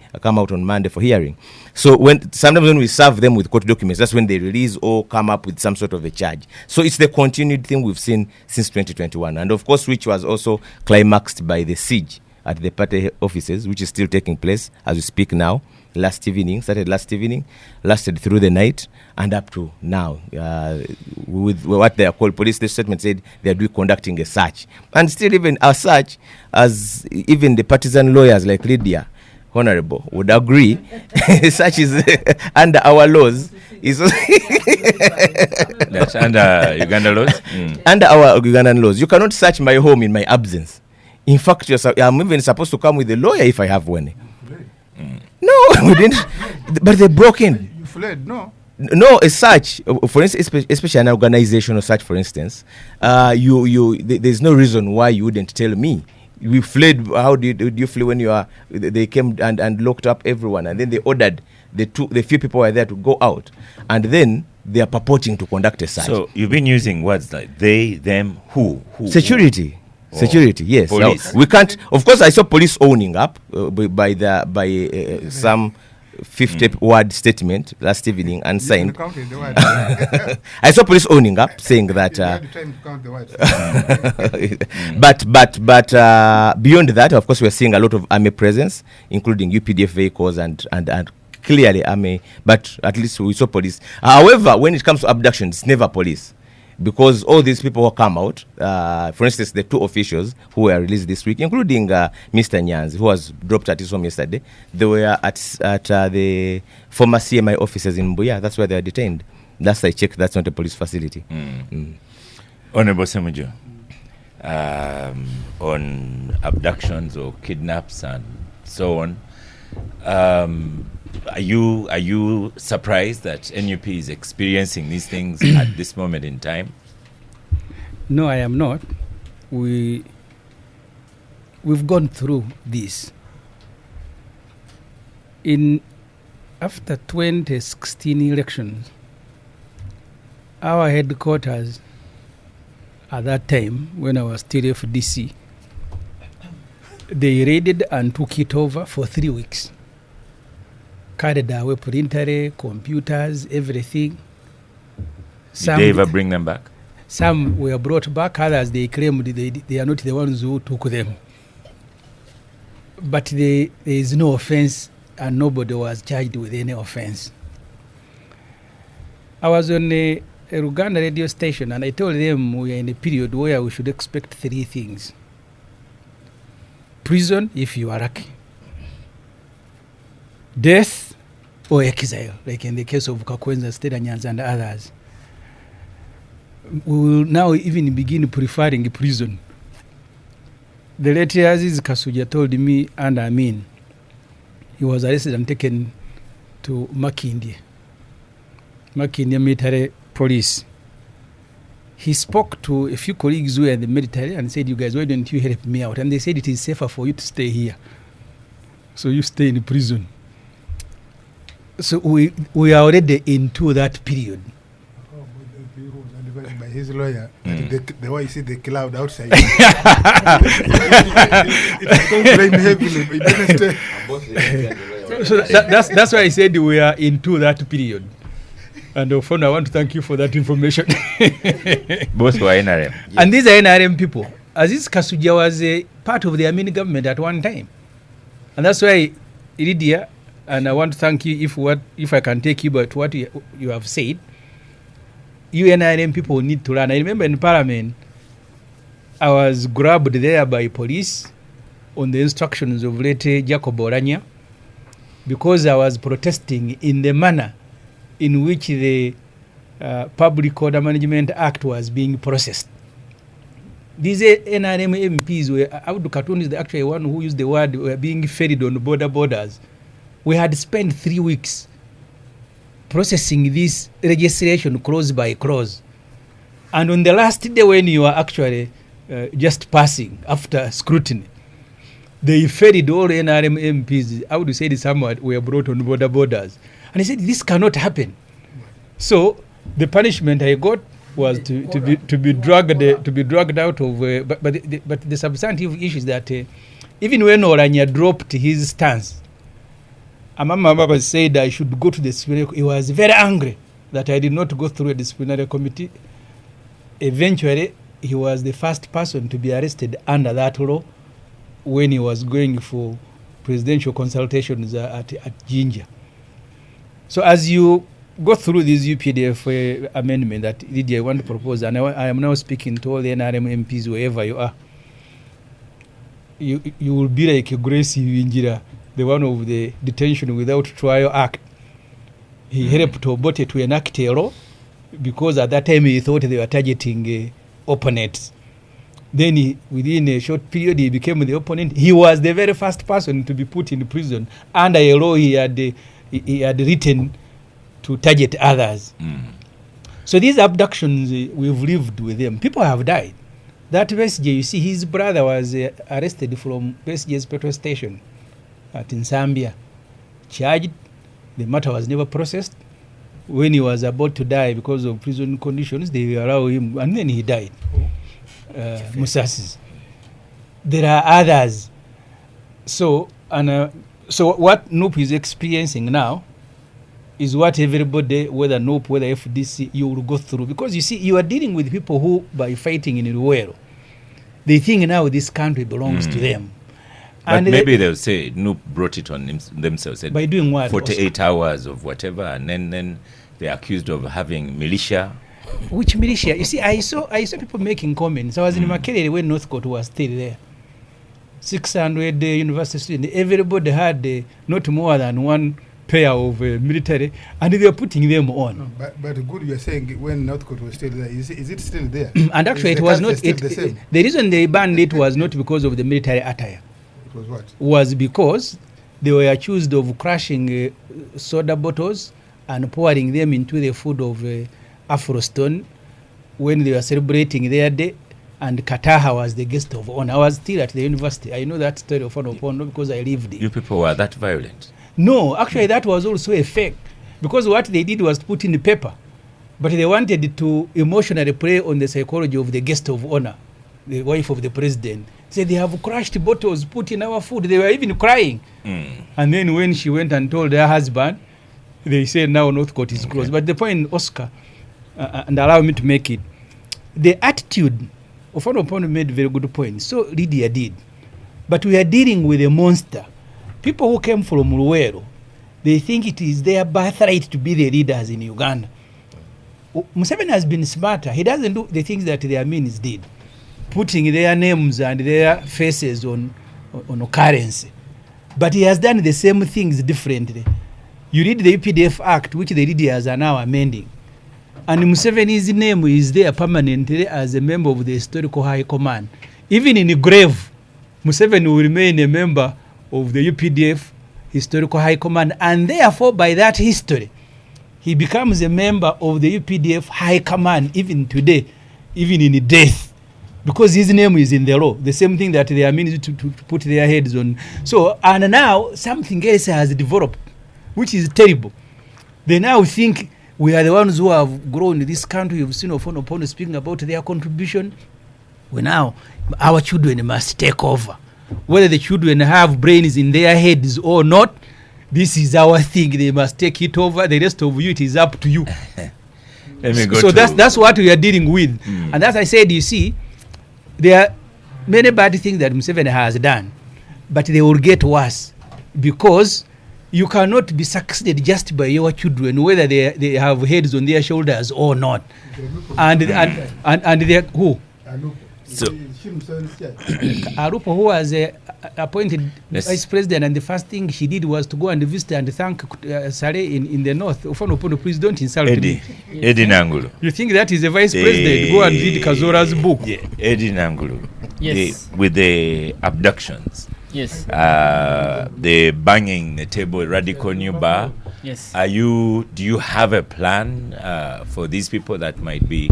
for hearing. So sometimes when we serve them with court documents, that's when they release or come up with some sort of a charge. So it's the continued thing we've seen since 2021, and of course which was also climaxed by the siege at the party offices, which is still taking place as we speak now. Started last evening, lasted through the night, and up to now. With what they are called, police statement said they are conducting a search. And still even a search, as even the partisan lawyers like Lydia, Honorable, would agree, such is under our laws. That's under Uganda laws? Under our Ugandan laws. You cannot search my home in my absence. In fact, I'm even supposed to come with a lawyer if I have one. No, we didn't. But they broke in. You fled, no? No, a search, for instance, especially an organizational search, for instance, there's no reason why you wouldn't tell me. We fled. How did you flee when they came and locked up everyone, and then they ordered the few people were there to go out, and then they are purporting to conduct a search. So you've been using words like they, them, who? Security. Oh. Security, yes. Police. Now, we can't. Of course, I saw police owning up by some 50-word statement last evening and signed. I saw police owning up, saying that. But beyond that, of course, we're seeing a lot of army presence, including UPDF vehicles and clearly army. But at least we saw police. However, when it comes to abduction, it's never police. Because all these people who come out, for instance, the 2 officials who were released this week, including Mr. Nyanzi, who was dropped at his home yesterday, they were at the former CMI offices in Mbuya. That's where they are detained. Last I checked, that's not a police facility. Honorable Semujo, on abductions or kidnaps and so on. Are you surprised that NUP is experiencing these things at this moment in time? No, I am not. We've gone through this. After 2016 elections, our headquarters at that time, when I was still FDC, they raided and took it over for 3 weeks. Carried away printer, computers, everything. Did they ever bring them back? Some were brought back, others they claimed they are not the ones who took them. But there is no offense and nobody was charged with any offense. I was on a Uganda radio station and I told them we are in a period where we should expect 3 things. Prison, if you are lucky. Death or exile, like in the case of Kakwenza, Stedanyans and others. We will now even begin preferring prison. The late Aziz Kasuja told me, and I mean, he was arrested and taken to Makindye military police. He spoke to a few colleagues who were in the military and said, you guys, why don't you help me out? And they said, it is safer for you to stay here. So you stay in prison. So we are already into that period. By his lawyer, the way you see the cloud outside. It blame heavily, but it didn't stay. So that's why I said we are into that period. And Ofon, I want to thank you for that information. Both were NRM. Yes. And these are NRM people. Aziz Kasuja was a part of the Amin government at one time. And that's why, Lydia, and I want to thank you if I can take you back to what you have said. You NRM people need to learn. I remember in Parliament, I was grabbed there by police on the instructions of late Jacob Oranya because I was protesting in the manner in which the Public Order Management Act was being processed. These NRM MPs were, Abdul Katun is actually one who used the word, were being ferried on borders. We had spent 3 weeks processing this registration clause by clause. And on the last day when you are actually just passing after scrutiny, they ferried all NRM MPs, I would say somewhat, were brought on borders. And he said, this cannot happen. So the punishment I got was to be dragged out of. But the substantive issue is that even when Oranya dropped his stance, Amama Baba said I should go to the disciplinary. He was very angry that I did not go through a disciplinary committee. Eventually, he was the first person to be arrested under that law when he was going for presidential consultations at Jinja. So as you go through this UPDF amendment that Lydia want to propose, and I am now speaking to all the NRM MPs wherever you are, you will be like Gracie Winjira, the one of the Detention Without Trial Act. He helped Obote to enact a law because at that time he thought they were targeting opponents. Then within a short period, he became the opponent. He was the very first person to be put in prison under a law he had written to target others. So these abductions, we've lived with them. People have died. That Besje, you see, his brother was arrested from Besje's petrol station in Zambia. Charged. The matter was never processed. When he was about to die because of prison conditions, they allowed him, and then he died. Musasis. There are others. So what NUP is experiencing now is what everybody, whether NUP, whether FDC, you will go through. Because you see, you are dealing with people who, by fighting in Ruwero, they think now this country belongs to them. But and maybe they'll say NUP brought it on themselves. By doing what? 48 hours of whatever, and then they're accused of having militia. Which militia? You see, I saw people making comments. I was in Makerere when Northcote was still there. 600 university students. Everybody had not more than one pair of military, and they were putting them on. But good, you are saying when Northcote was still there. Is it still there? And actually, it was not. The reason they banned it was not because of the military attire. was what? was because they were accused of crushing soda bottles and pouring them into the food of Afroston when they were celebrating their day, and Kataha was the guest of honor. I was still at the university. I know that story of honor because I lived it. You people were that violent? No, actually that was also a fake, because what they did was put in the paper, but they wanted to emotionally play on the psychology of the guest of honor, the wife of the president. Said they have crushed bottles put in our food. They were even crying. And then when she went and told her husband, they said now North Court is closed. But the point, Oscar, and allow me to make it, the attitude of Honorable made very good point. So Lydia did. But we are dealing with a monster. People who came from Luwero, they think it is their birthright to be the leaders in Uganda. Museveni has been smarter. He doesn't do the things that their means did, putting their names and their faces on currency. But he has done the same things differently. You read the UPDF Act, which the leaders are now amending, and Museveni's name is there permanently as a member of the Historical High Command. Even in the grave, Museveni will remain a member of the UPDF Historical High Command, and therefore by that history, he becomes a member of the UPDF High Command even today, even in death, because his name is in the law. The same thing that they are meaning to put their heads on. So, and now something else has developed, which is terrible. They now think we are the ones who have grown in this country. You've seen Ofono speaking about their contribution. Well, now our children must take over. Whether the children have brains in their heads or not, this is our thing. They must take it over. The rest of you, it is up to you. So that's what we are dealing with. And as I said, you see, there are many bad things that Museveni has done, but they will get worse, because you cannot be succeeded just by your children, whether they have heads on their shoulders or not. And they who? So Arupo, who was appointed vice president, and the first thing she did was to go and visit and thank Sare in the north. Please don't insult me. Eddie Nangulu. You think that is a vice president? Go and read Kazora's book. Yeah, Eddie Nangulu. Yes. With the abductions. Yes. The banging the table, radical new bar. Yes. Do you have a plan for these people that might be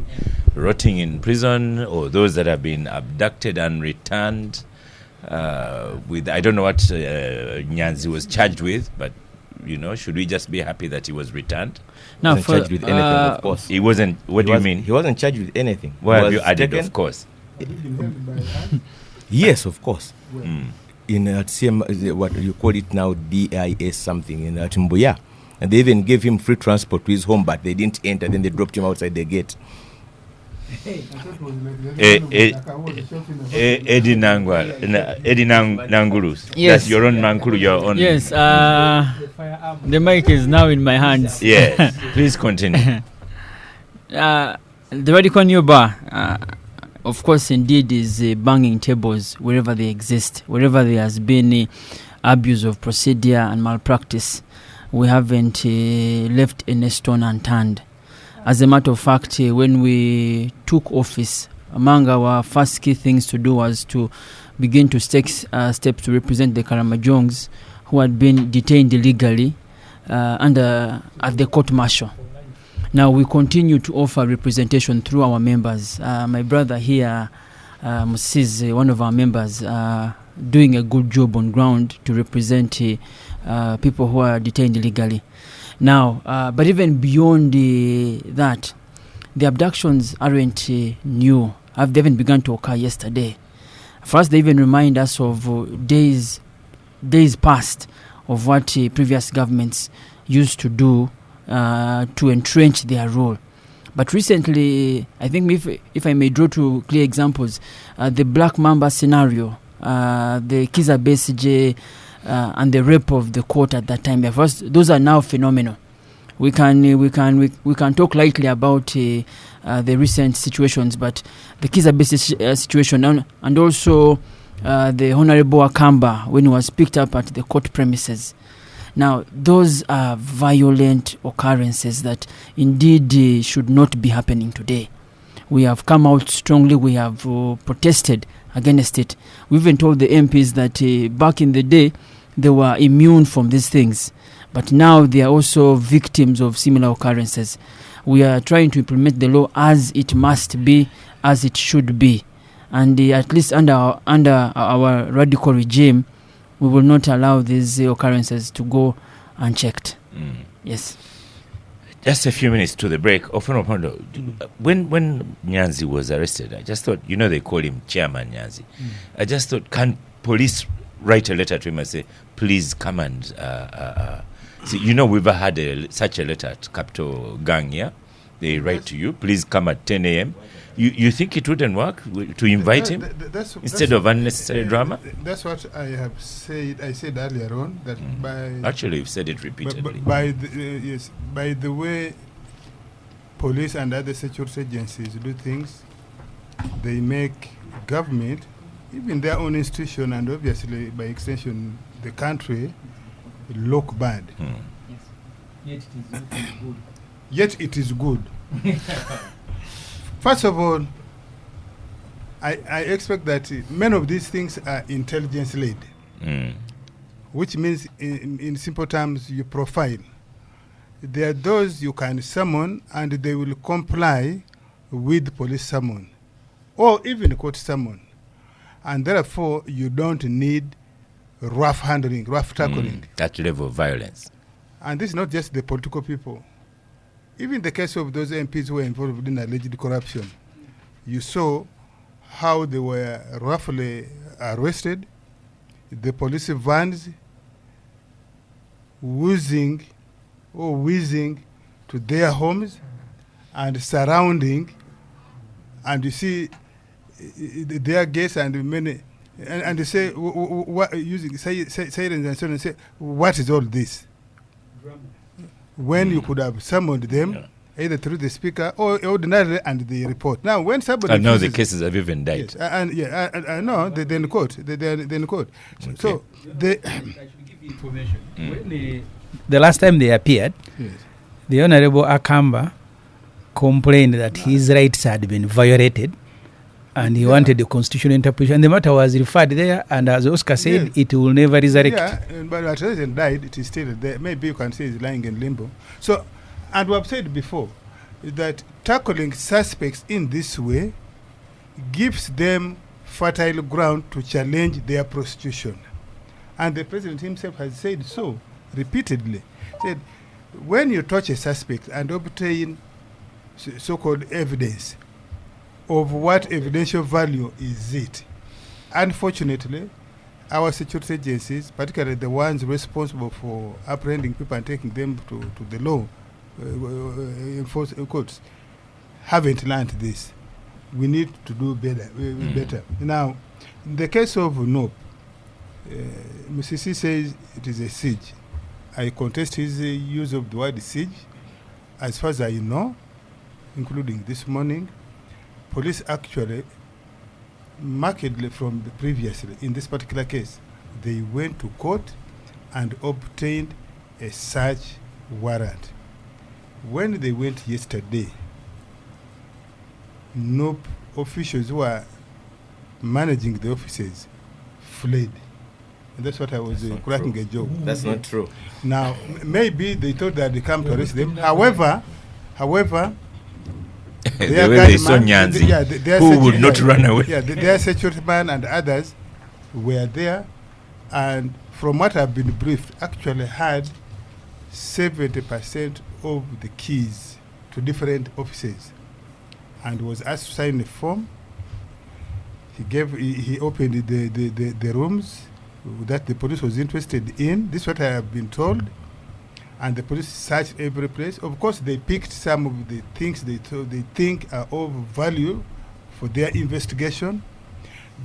rotting in prison, or those that have been abducted and returned? With I don't know what Nyanzi was charged with, but should we just be happy that he was returned? No, wasn't charged with anything, of course. He wasn't. What do you mean? He wasn't charged with anything. Why have you added, of course? Yes, of course. In what you call it now, DIS something in Mbuya, and they even gave him free transport to his home, but they didn't enter. Then they dropped him outside the gate. Eddie Nangulu. Yes. That's your own Nankulu, your own. Yes. The mic is now in my hands. Yes. Please continue. The radical new bar, of course, indeed, is banging tables wherever they exist, wherever there has been abuse of procedure and malpractice. We haven't left any stone unturned. As a matter of fact, when we took office, among our first key things to do was to begin to take steps to represent the Karamajongs who had been detained illegally at the court-martial. Now we continue to offer representation through our members. My brother here, Musiz, one of our members, doing a good job on ground to represent people who are detained illegally. Now, but even beyond that, the abductions aren't new. They haven't begun to occur yesterday. First, they even remind us of days past of what previous governments used to do to entrench their role. But recently, I think if I may draw two clear examples, the Black Mamba scenario, the Kiza Besigye, and the rape of the court at that time. First, those are now phenomenal. We can talk lightly about the recent situations, but the Kiza Besigye situation and also the Honorable Akamba when he was picked up at the court premises. Now, those are violent occurrences that indeed should not be happening today. We have come out strongly. We have protested against it. We even told the MPs that back in the day, they were immune from these things. But now they are also victims of similar occurrences. We are trying to implement the law as it must be, as it should be. And at least under our radical regime, we will not allow these occurrences to go unchecked. Yes. Just a few minutes to the break. Ofono, when Nyanzi was arrested, I just thought, they call him Chairman Nyanzi. I just thought, can police write a letter to him and say, please come and... see, we've had such a letter at Capital Gang here. They write to you, please come at 10 a.m. You think it wouldn't work to invite him instead of unnecessary drama? That's what I have said. I said earlier on that actually you've said it repeatedly. By the way police and other security agencies do things, they make government, even their own institution, and obviously by extension the country, look bad. Yes. Yet it is good. First of all, I expect that many of these things are intelligence-led, which means, in simple terms, you profile. There are those you can summon, and they will comply with police summon, or even court summon. And therefore, you don't need rough handling, rough tackling. That level of violence. And this is not just the political people. Even the case of those MPs who were involved in alleged corruption, you saw how they were roughly arrested, the police vans whizzing to their homes and surrounding, and you see their gates and many, and they say, using sirens and so on, and say, what is all this? When you could have summoned them either through the speaker or ordinarily, and the report. Now, when somebody... I know the cases have even died. Yes, I know, they're in court. They're in court. Okay. So, they... I should give you information. When the last time they appeared, the Honorable Akamba complained that his rights had been violated, and he wanted the constitutional interpretation. And the matter was referred there, and as Oscar said, it will never resurrect. Yeah, but at present died, it is still there. Maybe you can say it's lying in limbo. So, and we have said before that tackling suspects in this way gives them fertile ground to challenge their prostitution. And the president himself has said so repeatedly. Said, when you touch a suspect and obtain so-called evidence, of what evidential value is it? Unfortunately, our security agencies, particularly the ones responsible for apprehending people and taking them to the law, enforce courts, haven't learned this. We need to do better. Now, in the case of NOP, Mr. C says it is a siege. I contest his use of the word siege. As far as I know, including this morning, police actually, markedly from the previously, in this particular case, they went to court and obtained a search warrant. When they went yesterday, NOP officials who are managing the offices fled. And that's what I was cracking a joke. That's not true. Now, maybe they thought that they come to arrest them. However, the way they saw Nyanzi, who would not run away. Yeah, their security man and others were there, and from what I've been briefed, actually had 70% of the keys to different offices, and was asked to sign a form. He opened the rooms that the police was interested in. This is what I have been told. And the police searched every place. Of course, they picked some of the things they think are of value for their investigation.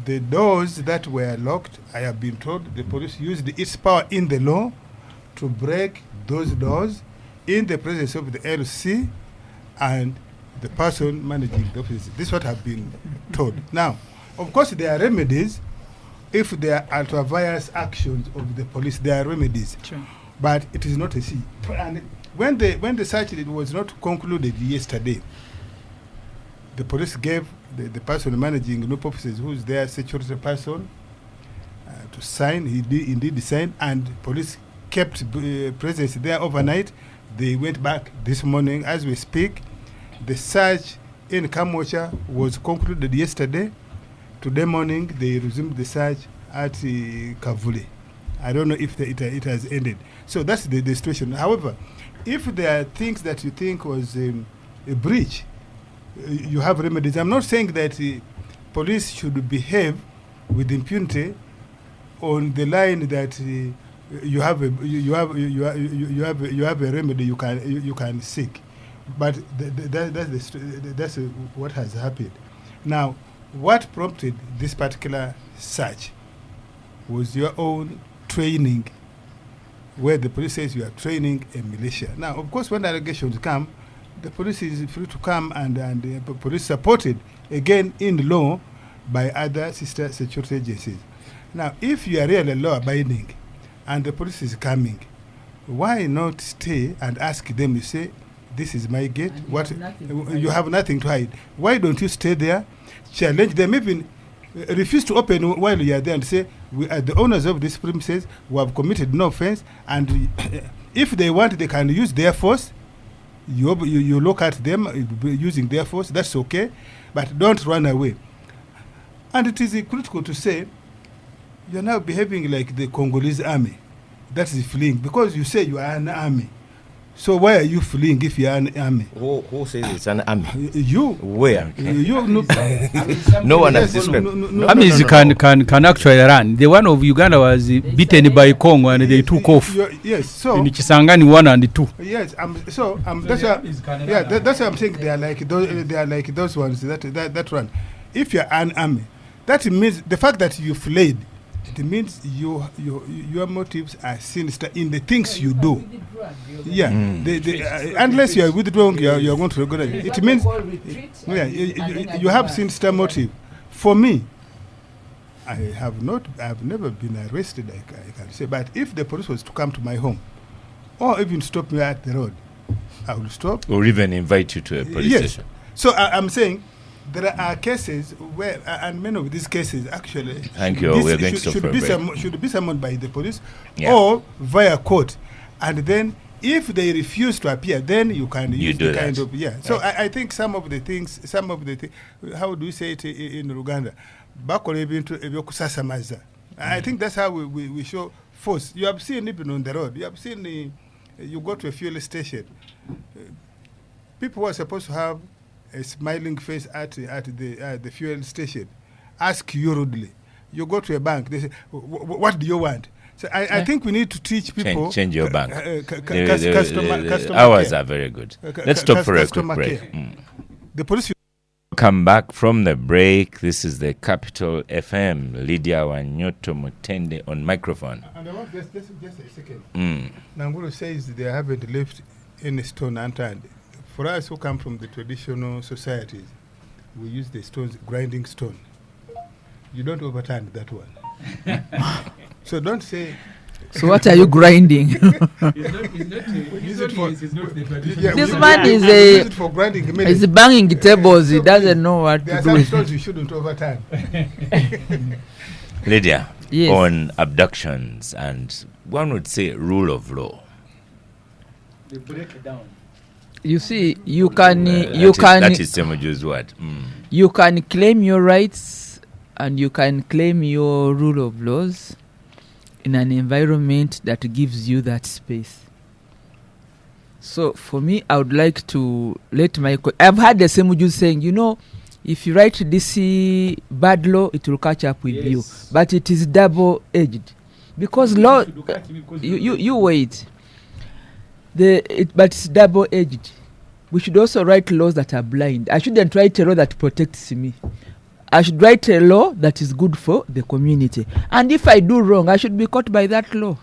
The doors that were locked, I have been told, the police used its power in the law to break those doors in the presence of the LC and the person managing the office. This is what I've been told. Now, of course, there are remedies. If there are ultra-vires actions of the police, there are remedies. Sure. But it is not a siege. And when the search was not concluded yesterday, The police gave the person managing group officers, who's their security person, to sign. He did indeed sign, and police kept presence there overnight. They went back this morning as we speak. The search in Kamwokya was concluded yesterday. Today morning they resumed the search at Kavule. I don't know if it has ended. So that's the situation. However, if there are things that you think was a breach, you have remedies. I'm not saying that police should behave with impunity on the line that you have a remedy you can seek, but that's what has happened. Now, what prompted this particular search was your own training, where the police says you are training a militia. Now, of course, when the allegations come, the police is free to come, and the police supported, again, in law by other sister security agencies. Now, if you are really law-abiding and the police is coming, why not stay and ask them? You say, this is my gate. You have nothing to hide. Why don't you stay there, challenge them, even refuse to open while you are there, and say, we are the owners of this premises, we have committed no offense, and if they want, they can use their force. You look at them using their force, that's okay, but don't run away. And it is critical to say, you're now behaving like the Congolese army that is fleeing, because you say you are an army. So why are you fleeing if you are an army? Who says it's an army? You. Where? No one has described. Armies can actually run. The one of Uganda was beaten by Congo and they took off. Yes, so. In Kisangani 1 and 2. Yes, that's why I'm saying they are like those ones that run. If you are an army, that means the fact that you fled, it means your motives are sinister in the things you do. Yeah, unless you are withdrawing, you are going to regret it. It means you have sinister motive. For me, I have never been arrested, I can say. But if the police was to come to my home, or even stop me at the road, I will stop. Or even invite you to a police station. So I'm saying, there are cases where, and many of these cases actually should be summoned by the police or via court, and then if they refuse to appear, then you can use the kind of So I think some of the things, how do you say it in Uganda? I think that's how we show force. You have seen even on the road. You have seen you go to a fuel station. People who are supposed to have a smiling face at the fuel station ask you rudely. You go to a bank, they say, what do you want? So I think we need to teach people. Change your bank. Customer hours care. Are very good. Let's stop for a quick break. The police. Come back from the break. This is the Capital FM. Lydia Wanyoto Mutende on microphone. And I want just a second. Nangulu says they haven't left any stone unturned. For us who come from the traditional societies, we use the stones, grinding stone. You don't overturn that one. So don't say. So what are you grinding? This man is for grinding. He's banging tables. He doesn't know what there to do. are some stones you shouldn't overturn. Lydia, yes. On abductions and one would say rule of law. They break it down. You see, you can that is Semuju's word. You can claim your rights and you can claim your rule of laws in an environment that gives you that space. So for me, I would like to let I've heard the Semuju saying, if you write this bad law, it will catch up with you. But it is double-edged. Because law, you wait. But it's double-edged. We should also write laws that are blind. I shouldn't write a law that protects me. I should write a law that is good for the community. And if I do wrong, I should be caught by that law.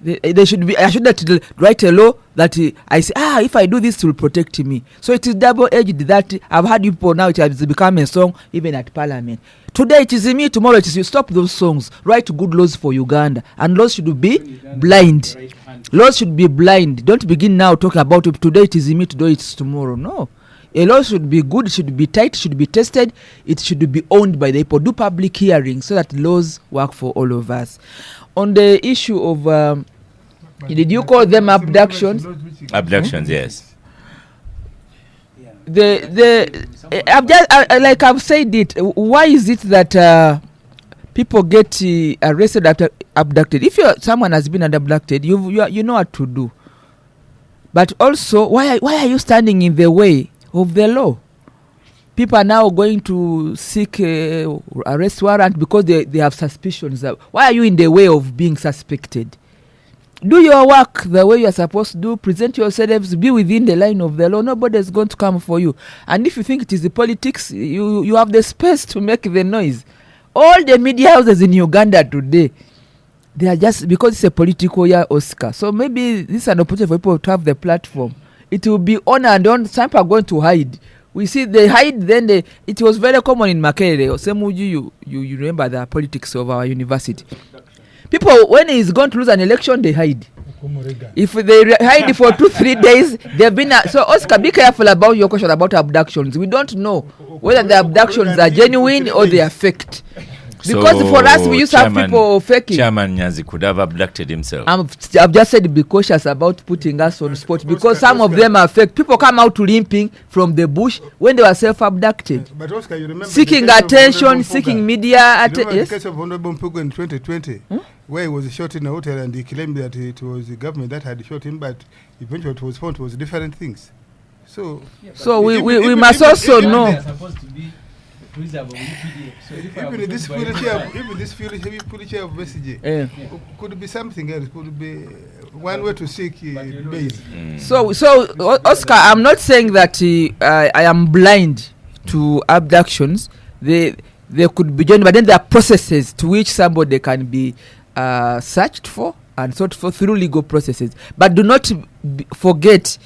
I should not write a law that I say, if I do this, it will protect me. So it is double-edged that I've heard people now, it has become a song even at Parliament. Today it is me, tomorrow it is you. Stop those songs. Write good laws for Uganda. And laws should be blind. Laws should be blind. Don't begin now talking about it. Today it is me, today it is tomorrow. No. A law should be good, it should be tight, it should be tested, it should be owned by the people. Do public hearings so that laws work for all of us. On the issue of, did you call them abductions? Abductions, yes. Like I've said it, why is it that people get arrested after abducted? If someone has been abducted, you know what to do. But also, why are you standing in the way of the law? People are now going to seek arrest warrant because they have suspicions. Why are you in the way of being suspected? Do your work the way you are supposed to do. Present yourselves. Be within the line of the law. Nobody is going to come for you. And if you think it is the politics, you have the space to make the noise. All the media houses in Uganda today, they are just because it's a political year, Oscar. So maybe this is an opportunity for people to have the platform. It will be on and on. Some people are going to hide. We see they hide. Then it was very common in Makerere. Semuju, you remember the politics of our university. People, when he's going to lose an election, they hide. If they hide for 2-3 days, they've been. So, Oscar, be careful about your question about abductions. We don't know whether the abductions are genuine or they are faked. Because for us, we used to have people faking. Chairman Nyanzi could have abducted himself. I've just said be cautious about putting us on spot because some of them are fake. People come out limping from the bush when they were self-abducted. But Oscar, you remember seeking attention, seeking media attention. Yes? The case of Honorable Mpugo in 2020, where he was shot in a hotel and he claimed that it was the government that had shot him, but eventually it was found it was different things. So we must also know. Even this future of message could be something else. Could be one way to seek base. So Oscar, I'm not saying that I am blind to abductions. They could be joined, but then there are processes to which somebody can be searched for and sought for through legal processes. But do not forget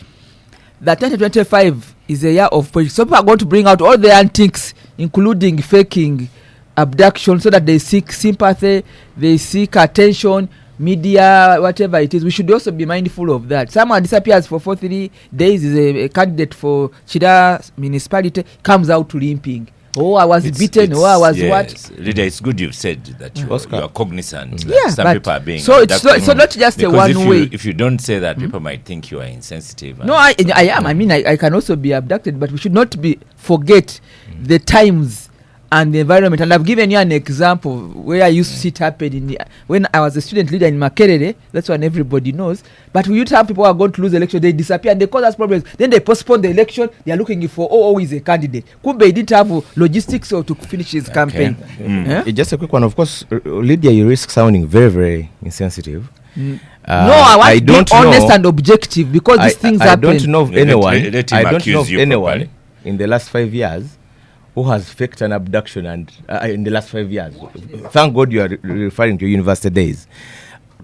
that 2025 is a year of politics. So people are going to bring out all the antics, including faking abduction, so that they seek sympathy, they seek attention, media, whatever it is. We should also be mindful of that. Someone disappears for 43 days, is a candidate for Chida municipality, comes out limping. Oh, I was beaten. Oh, I was what? Leader, it's good you've said that you are cognizant. Yeah, some people are being. So it's not just a one way. If you don't say that, people might think you are insensitive. No, I am. I mean, I can also be abducted, but we should not forget the times and the environment. And I've given you an example where I used to see it happen when I was a student leader in Makerere. That's one everybody knows. But we used to have people who are going to lose the election, they disappear and they cause us problems. Then they postpone the election. They are looking for who is a candidate. Kumbe he didn't have logistics or to finish his campaign. Just a quick one. Of course, Lydia, you risk sounding very, very insensitive. No, I want to be honest and objective because these things happen. I don't know of anyone in the last 5 years who has faked an abduction and in the last 5 years. Thank God you are referring to university days.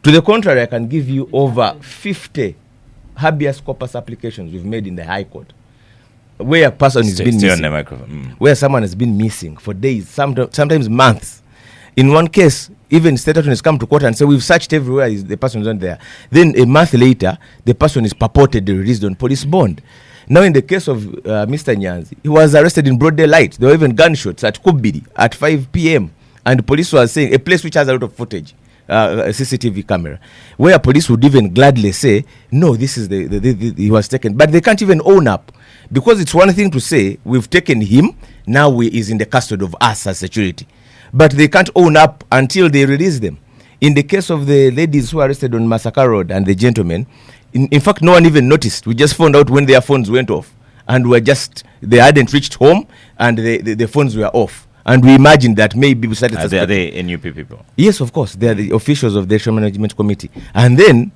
To the contrary, I can give you over 50 habeas corpus applications we've made in the High Court where a person has been missing. On the microphone. Where someone has been missing for days, sometimes months. In one case, even state attorneys come to court and say, we've searched everywhere, the person is not there. Then a month later, the person is purportedly released on police bond. Now, in the case of Mr. Nyanzi, he was arrested in broad daylight. There were even gunshots at Kubiri at 5 p.m. And the police was saying, a place which has a lot of footage, a CCTV camera, where police would even gladly say, no, this is he was taken. But they can't even own up. Because it's one thing to say, we've taken him, now he is in the custody of us as security. But they can't own up until they release them. In the case of the ladies who were arrested on Massacre Road and the gentlemen, in fact, no one even noticed. We just found out when their phones went off. And they hadn't reached home and the phones were off. And we imagined that maybe we started... Are they NUP people? Yes, of course. They are the officials of the National Management Committee. And then,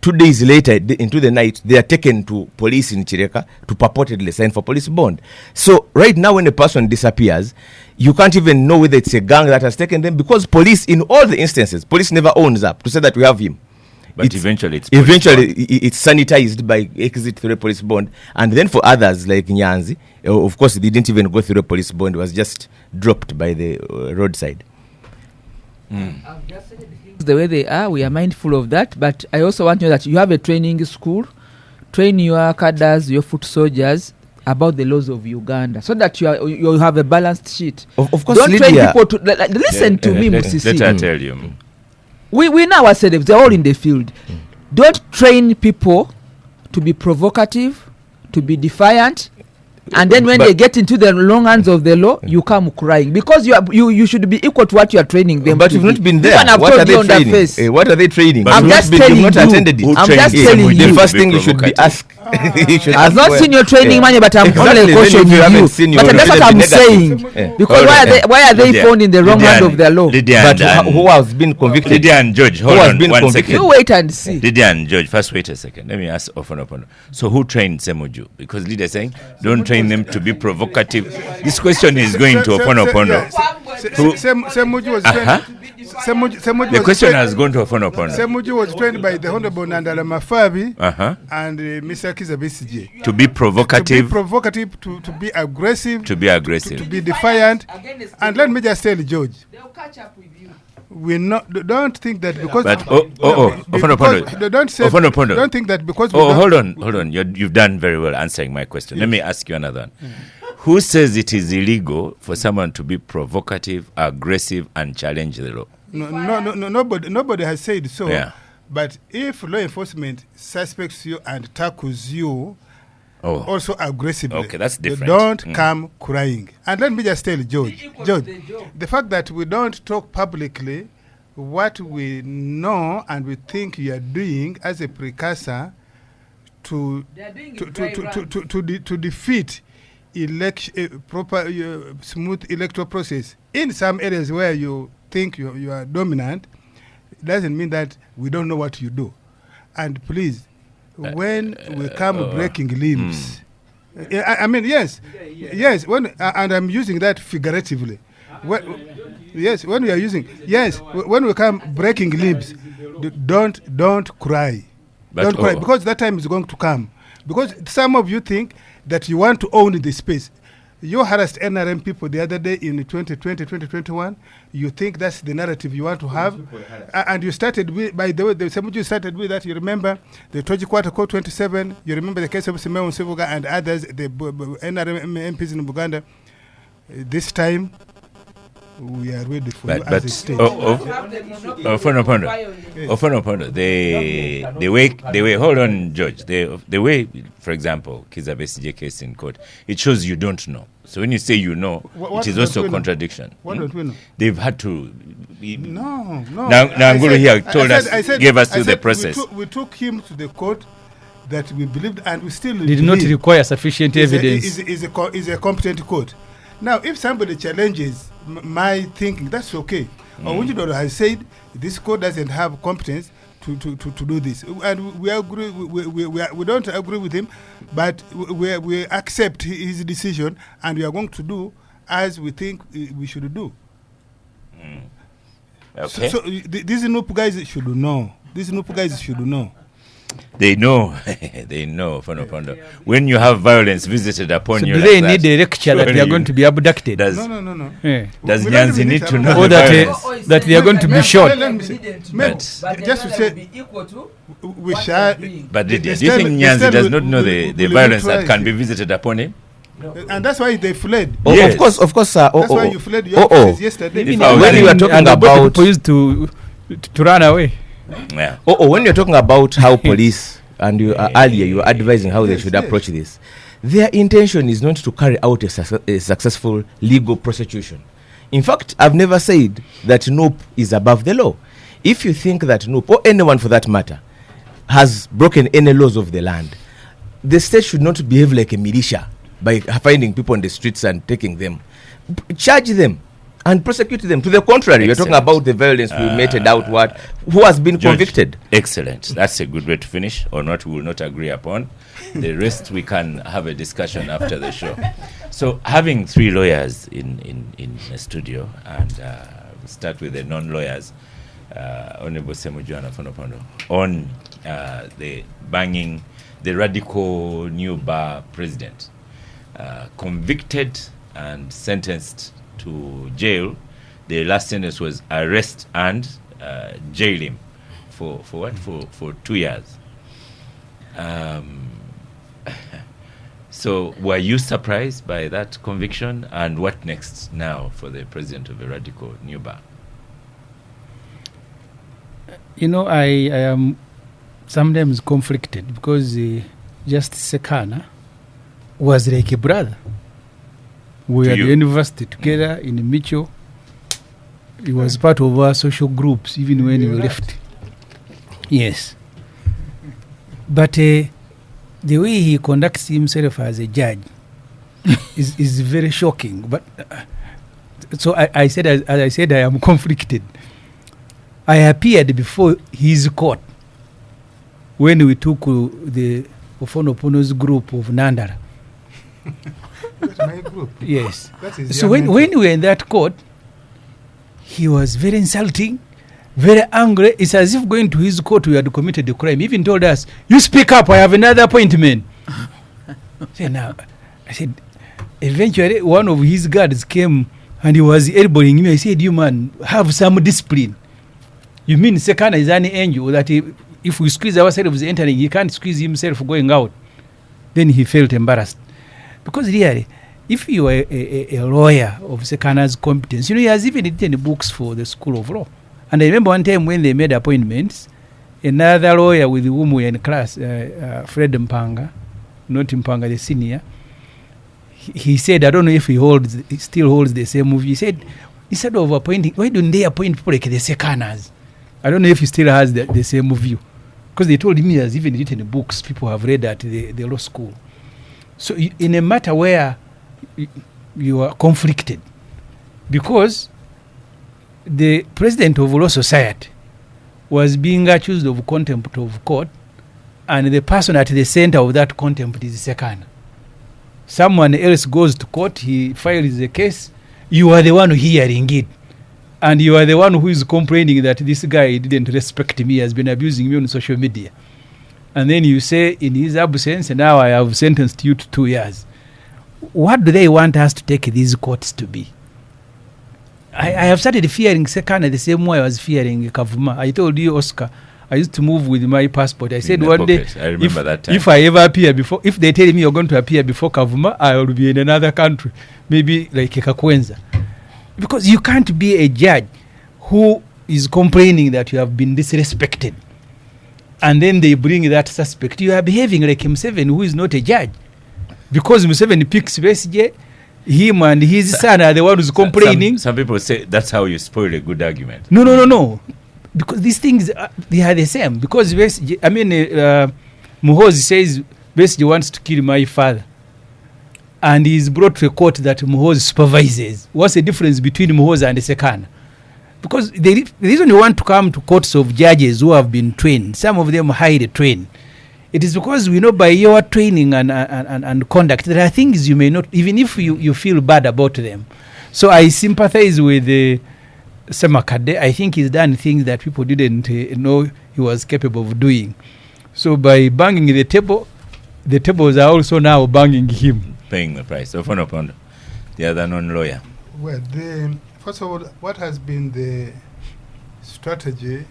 2 days later, into the night, they are taken to police in Chireka to purportedly sign for police bond. So, right now, when a person disappears, you can't even know whether it's a gang that has taken them because police, in all the instances, police never owns up to say that we have him. But eventually it's sanitized by exit through a police bond. And then for others like Nyanzi, of course, they didn't even go through a police bond. It was just dropped by the roadside. I've just said the way they are, we are mindful of that. But I also want you that you have a training school, train your cadres, your foot soldiers. about the laws of Uganda, so that you have a balanced sheet. Of course, don't Lydia, train people to listen to me, Musisi. Let her tell you. We know ourselves. They're all in the field. Don't train people to be provocative, to be defiant, and then when they get into the long hands of the law, you come crying because you should be equal to what you are training them. But to you've be. not been This there. one I've What told are they you on the training? face. What are they training? I'm You've just not been- telling you've not you. attended it. Who I'm trains just them telling with The you. first be thing you should be provocative? asked. You should I've ask not where- seen your training, Yeah. man, but I'm Exactly. only Then cautioning if you haven't you. seen, you But will that's what be I'm negative. saying. Yeah. Because Hold why are they Lydia. found in the wrong Lydia hand and- of the law? Lydia But and, who has been convicted? Lydia and George, hold Who has on been one convicted? second. You wait and see. Lydia and George, first wait a second. Let me ask Ofonopono. So who trained Semuju? Because Lydia is saying, don't train them to be provocative. This question is going to Ofonopono. Semuju was Uh-huh. trained. Semuju The was question trained- has gone to Ofonopono. Semuju was trained by the Honorable Nandala Mafabi Uh-huh. and Mr. Kiza Besigye. To be To be provocative, provocative, to be aggressive, to be to aggressive. be defiant. And let me just tell George, They'll catch up with you. don't think that because But because- don't say Ofonopono. don't think that because we Oh, don't- hold on. You've done very well answering my question. Let me ask you another one. Who says it is illegal for someone to be provocative, aggressive, and challenge the law? nobody has said so. Yeah. But if law enforcement suspects you and tackles you Oh, also aggressively, Okay, that's they different. don't come crying. And let me just tell George, the fact that we don't talk publicly what we know and we think you are doing as a precursor to They're doing it to, dry to, run. to defeat proper smooth electoral process in some areas where you think you are dominant, doesn't mean that we don't know what you do. And please, when we come breaking limbs, I mean, yes, when and I'm using that figuratively. Yes, when we are using, yes, when we come breaking limbs, don't cry. But Don't cry, because that time is going to come. Because some of you think that you want to own the space. You harassed NRM people the other day in 2020, 2021. You think that's the narrative you want to have. And you started with, by the way, some of you started with that. You remember the Tojikwata Code 27. You remember the case of Simeon Sivuga and others, the NRM MPs in Uganda. This time, we are ready for you as a state. Ofonopono, the way, hold on, George, the way, for example, Kiza Besigye case in court, it shows you don't know. So when you say you know, What it is don't also we a know? contradiction. What don't we know? They've had to. No. Now Ngulu here told us, gave us I the said process. We took him to the court that we believed, and we still Did not believe require sufficient evidence. is a competent court. Now, if somebody challenges my thinking, that's okay. Owunjidoro has said this court doesn't have competence to do this, and we agree. We don't agree with him, but we accept his decision, and we are going to do as we think we should do. Okay. So these Nupu guys should know. These Nupu guys should know. They know, Ofonopono. When you have violence visited upon So you, do like they that, need a lecture that they are going to be abducted? Does No. Yeah. Does We don't Nyanzi even need need to to know know. Or the that, violence? that they are going to be shot. Let me say, But- just to say, we shall. But do you the think stand- the Nyanzi stand does will- not know will- the will violence that neutralize can be it. visited upon him? And that's why they fled. Oh, Yes. of course. That's why you fled your offices yesterday. If I was When in- you are talking and the about people used to run away. Yeah. when you're talking about how police and you earlier you were advising how they should approach this, their intention is not to carry out a successful legal prosecution. In fact, I've never said that NOP is above the law. If you think that NOP, or anyone for that matter, has broken any laws of the land, the state should not behave like a militia by finding people on the streets and taking them. Charge them and prosecute them. To the contrary, you're talking Excellent. about the violence we meted out. Who has been George, convicted? Excellent. That's a good way to finish. Or not, we will not agree upon. The rest we can have a discussion after the show. So, having three lawyers in the studio, and we'll start with the non-lawyers, Honorable Semuju and Ofonopono, on the radical new bar president, convicted and sentenced to jail. The last sentence was arrest and jail him for what? For 2 years. So were you surprised by that conviction? And what next now for the president of a radical new bar? You know, I am sometimes conflicted because Justice Sekana was like a brother. We were at the university together in Mitchell. He was part of our social groups even when we left. Yes. But the way he conducts himself as a judge is very shocking. But so I said, as I said, I am conflicted. I appeared before his court when we took the Ofonopono's group of Nandara. That's my group. Yes. That is So when we were in that court, he was very insulting, very angry. It's as if going to his court we had committed a crime. He even told us, "You speak up, I have another appointment." I said, eventually one of his guards came and he was elbowing me. I said, "You man, have some discipline. You mean Sekana is an angel that if we squeeze ourselves entering, he can't squeeze himself going out?" Then he felt embarrassed. Because really, if you are a lawyer of Sekana's competence, he has even written books for the School of Law. And I remember one time when they made appointments, another lawyer with whom we were in class, Fred Mpanga, not Mpanga, the senior, he said, I don't know if he still holds the same view. He said, instead of appointing, why don't they appoint people like the Sekanas? I don't know if he still has the same view. Because they told him he has even written books people have read at the law school. So in a matter where you are conflicted, because the president of Law Society was being accused of contempt of court, and the person at the center of that contempt is Sekana. Someone else goes to court, he files a case, you are the one hearing it, and you are the one who is complaining that this guy didn't respect me, has been abusing me on social media. And then you say, in his absence, now I have sentenced you to 2 years. What do they want us to take these courts to be? I have started fearing Sekana the same way I was fearing Kavuma. I told you, Oscar, I used to move with my passport. I said one day, I remember that time. If I ever appear before, if they tell me you're going to appear before Kavuma, I will be in another country, maybe like Kakwenza. Because you can't be a judge who is complaining that you have been disrespected, and then they bring that suspect. You are behaving like Museveni, who is not a judge. Because Museveni picks Besigye, him and his son are the one who's complaining. Some people say that's how you spoil a good argument. No. Because these things, they are the same. Because Besigye, Muhoozi says Besigye wants to kill my father, and he's brought to a court that Muhoozi supervises. What's the difference between Muhoozi and Sekana? Because the reason you want to come to courts of judges who have been trained, some of them highly trained, it is because we know by your training and conduct there are things you may not, even if you feel bad about them. So I sympathize with Semakade. I think he's done things that people didn't know he was capable of doing. So by banging the tables are also now banging him. Paying the price. So Fonopondo, the other non-lawyer. Well, first of all, what has been the strategy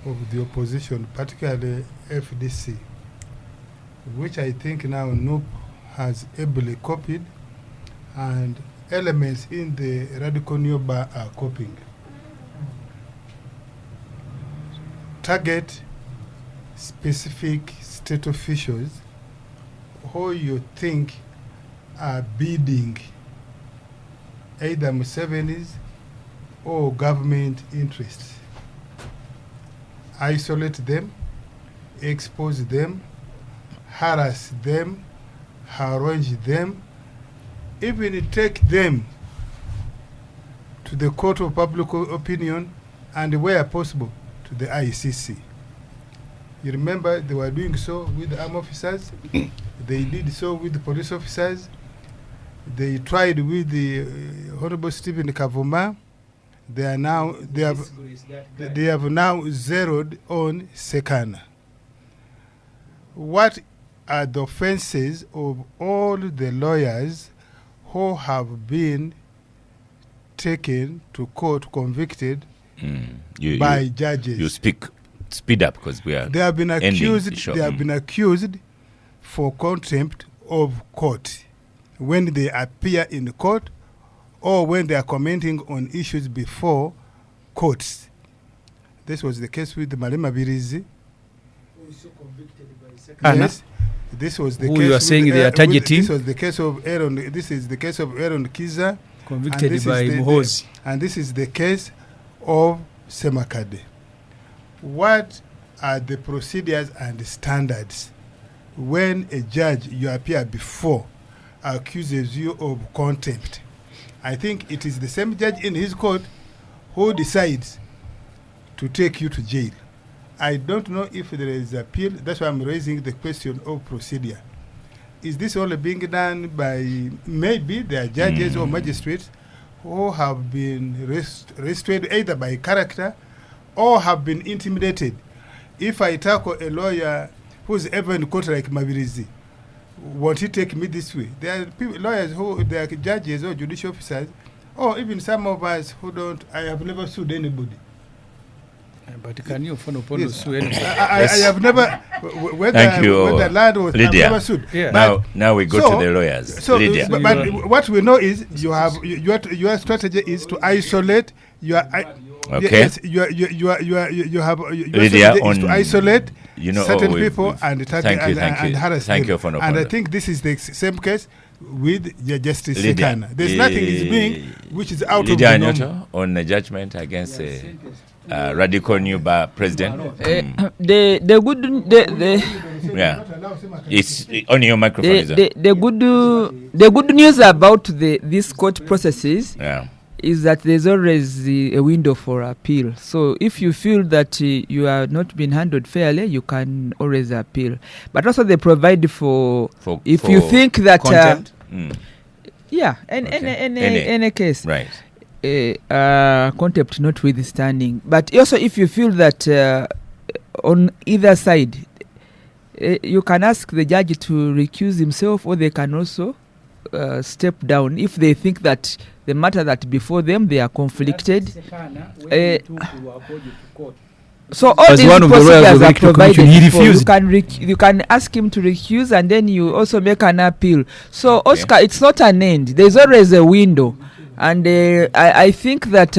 of the opposition, particularly FDC, which I think now NUP has ably copied, and elements in the Radical New Bar are copying. Target specific state officials who you think are bidding either Museveni's or government interests. Isolate them, expose them, harass them, harangue them, even take them to the court of public opinion, and where possible to the ICC. You remember they were doing so with the armed officers, they did so with the police officers, they tried with the Honorable Stephen Kavuma. They have now zeroed on Sekana. What are the offenses of all the lawyers who have been taken to court, convicted by judges? You speed up because we are. They have been accused. They have been accused for contempt of court when they appear in court or when they are commenting on issues before courts. This was the case with Malema Birizi. Yes. This was the Who case you are saying they are targeting? This was the case of Aaron. This is the case of Aaron Kiza. Convicted by Muhozi. And this is the case of Semakade. What are the procedures and standards when a judge you appear before accuses you of contempt? I think it is the same judge in his court who decides to take you to jail. I don't know if there is appeal. That's why I'm raising the question of procedure. Is this all being done by maybe there are judges or magistrates who have been restrained either by character or have been intimidated? If I tackle a lawyer who's ever in court like Mabirizi, won't he take me this way? There are lawyers who, they are judges or judicial officers, or even some of us who don't. I have never sued anybody. But can you follow upon Yes. sue anybody? I have never. Whether Thank you, whether land was, I've Lydia. never sued. Yeah. Now we go to the lawyers. So, Lydia. but what we know is your strategy is to isolate your. Okay. Yes, you have your Lydia, strategy is to isolate certain we've- people and target and harass Thank them. you for no And I comment. think this is the same case with your Justice Lydia, Sekana. There's nothing is being which is out Lydia of the norm. Anyoto on the judgment against radical new president. Yeah, it's on your microphone. is it? The good news about these court processes Yeah. is that there's always a window for appeal. So if you feel that you are not being handled fairly, you can always appeal. But also they provide for if you think that contempt. yeah, Okay. any case, Right. contempt notwithstanding. But also if you feel that on either side, you can ask the judge to recuse himself, or they can also step down if they think that the matter that before them they are conflicted. So all As these one of the lawyers procedures of the are Electoral provided Commission, he for. refused. You can ask him to recuse, and then you also make an appeal. So Okay. Oscar, it's not an end. There's always a window, and I think that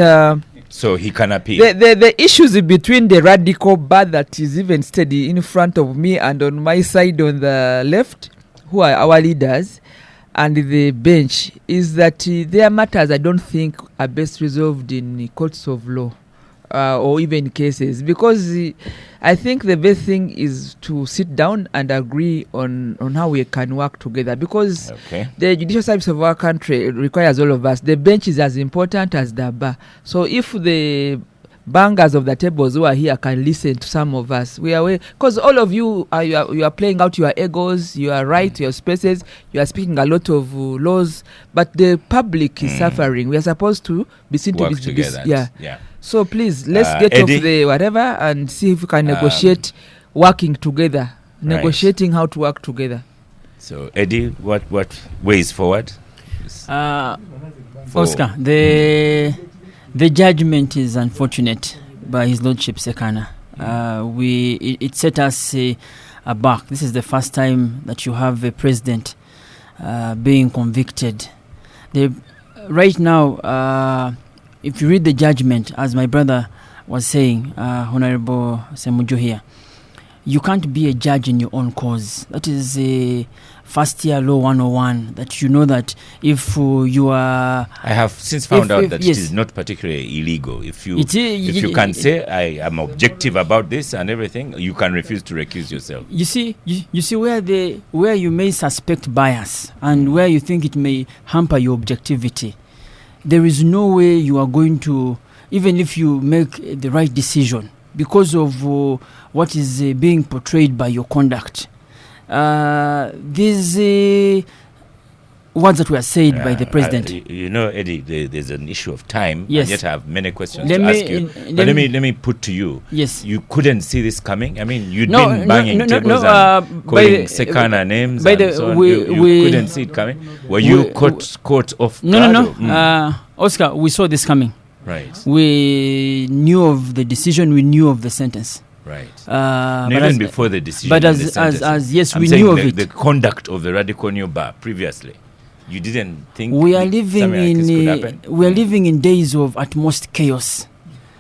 So he can appeal. the issues between the radical bar that is even steady in front of me and on my side on the left, who are our leaders, and the bench, is that their matters I don't think are best resolved in courts of law or even cases, because I think the best thing is to sit down and agree on how we can work together, because Okay. the judicial service of our country requires all of us. The bench is as important as the bar. So if the bangers of the tables who are here can listen to some of us, we are, because all of you are playing out your egos, your right, your spaces, you are speaking a lot of laws, but the public is suffering. We are supposed to be seen to Work be together. yeah. So please, let's get Eddie? off the whatever and see if we can negotiate working together, negotiating how to work together. So Eddie, what ways forward? Oscar, the judgment is unfortunate by His Lordship Sekana. It set us aback. This is the first time that you have a president being convicted. Right now, if you read the judgment, as my brother was saying, Honorable Semujo here, you can't be a judge in your own cause. That is a first year law 101, that you know that if you are... I have since found out that yes. it is not particularly illegal. If you It is- if you can say I am objective about this and everything, you can refuse to recuse yourself. You see, you see where you may suspect bias and where you think it may hamper your objectivity. There is no way you are going to, even if you make the right decision, because of what is being portrayed by your conduct. These words that were said by the president. You know, Eddie, there's an issue of time. Yes. And yet I have many questions Let to me- ask you. let But me- let me put to you. Yes. You couldn't see this coming. I mean, you'd No, been no, banging no, no, tables no, and by calling the- Sekana names by and the- so on. we- You we- couldn't see it coming. Were you caught off No. guard or- Oscar, we saw this coming. Right. We knew of the decision. We knew of the sentence. Right. But Even as- before the decision. but in the as sentencing. yes, I'm we saying knew of the, it. The conduct of the Radical New Bar previously. You didn't think We are something living like this could in happen? we are living in days of utmost chaos.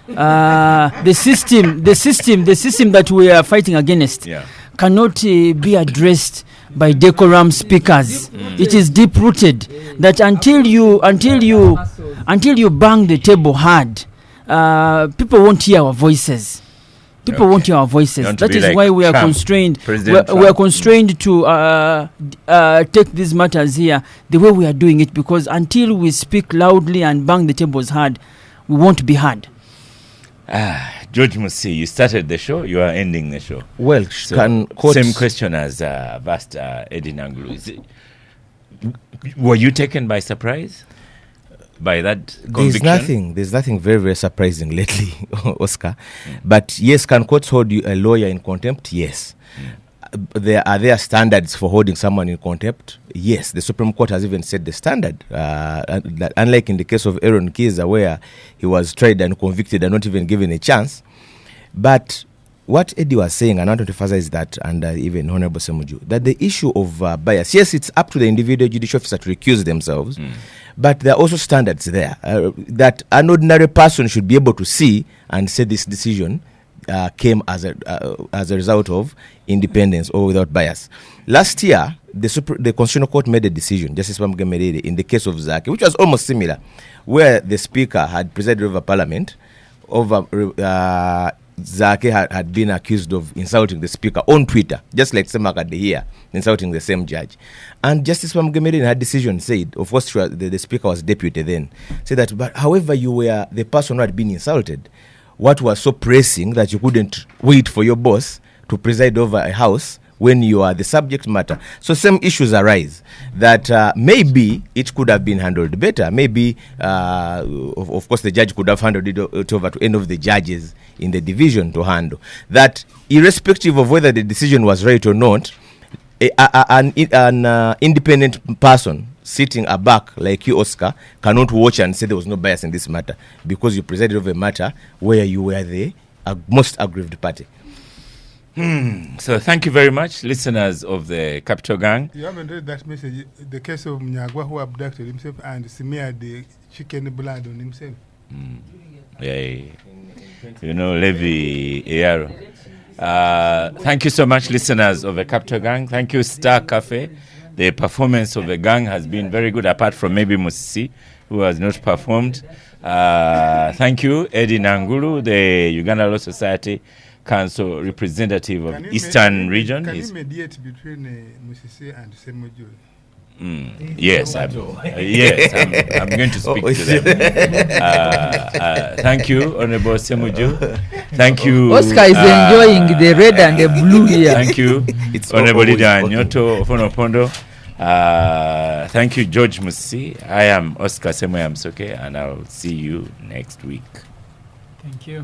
The system that we are fighting against Yeah. cannot be addressed by decorum speakers. It is deep rooted that until you bang the table hard, people won't hear our voices. People won't hear our voices. You want to That be is like why we are Trump, constrained. President We are Trump. constrained to take these matters here the way we are doing it, because until we speak loudly and bang the tables hard, we won't be heard. George Musi, you started the show, you are ending the show. Well, So, can courts, same question as I've asked Eddie Nangulu. Were you taken by surprise by that conviction? There's nothing very, very surprising lately, Oscar. But yes, can courts hold a lawyer in contempt? Yes. Are there standards for holding someone in contempt? Yes. The Supreme Court has even set the standard. That unlike in the case of Aaron Kiza, where he was tried and convicted and not even given a chance. But what Eddie was saying, and I want to emphasize is that, and even Honorable Semuju, that the issue of bias, yes, it's up to the individual judicial officer to recuse themselves, but there are also standards there that an ordinary person should be able to see and say this decision came as a result of independence or without bias. Last year, the Constitutional Court made a decision, Justice Pamugemerere, in the case of Zaki, which was almost similar, where the Speaker had presided over Parliament, Zaki had been accused of insulting the Speaker on Twitter, just like Semakade here, insulting the same judge. And Justice Pamugemerere in her decision said, of course the Speaker was deputy then, said that, but however you were the person who had been insulted, what was so pressing that you couldn't wait for your boss to preside over a house when you are the subject matter? So same issues arise that maybe it could have been handled better. Maybe, of course, the judge could have handled it over to any of the judges in the division to handle. That irrespective of whether the decision was right or not, an independent person sitting aback like you, Oscar, cannot watch and say there was no bias in this matter because you presided over a matter where you were the most aggrieved party. So thank you very much, listeners of the Capital Gang. You haven't read that message, the case of Mnyagwa who abducted himself and smeared the chicken blood on himself. Yeah. You know, Levi Eyaro. Thank you so much, listeners of the Capital Gang. Thank you, Star Cafe. The performance of the gang has been very good, apart from maybe Musisi, who has not performed. Thank you, Eddie Nangulu, the Uganda Law Society Council representative of Eastern Region. Can you mediate between Musisi and Semuju? Yes, I'm going to speak to them. Thank you, Honorable Semuju. Thank you. Oscar is enjoying the red and the blue here. Thank you, Honorable Leader Nyoto Ofonopondo. Thank you, George Musi. I am Oscar Semoya Msoke, and I'll see you next week. Thank you.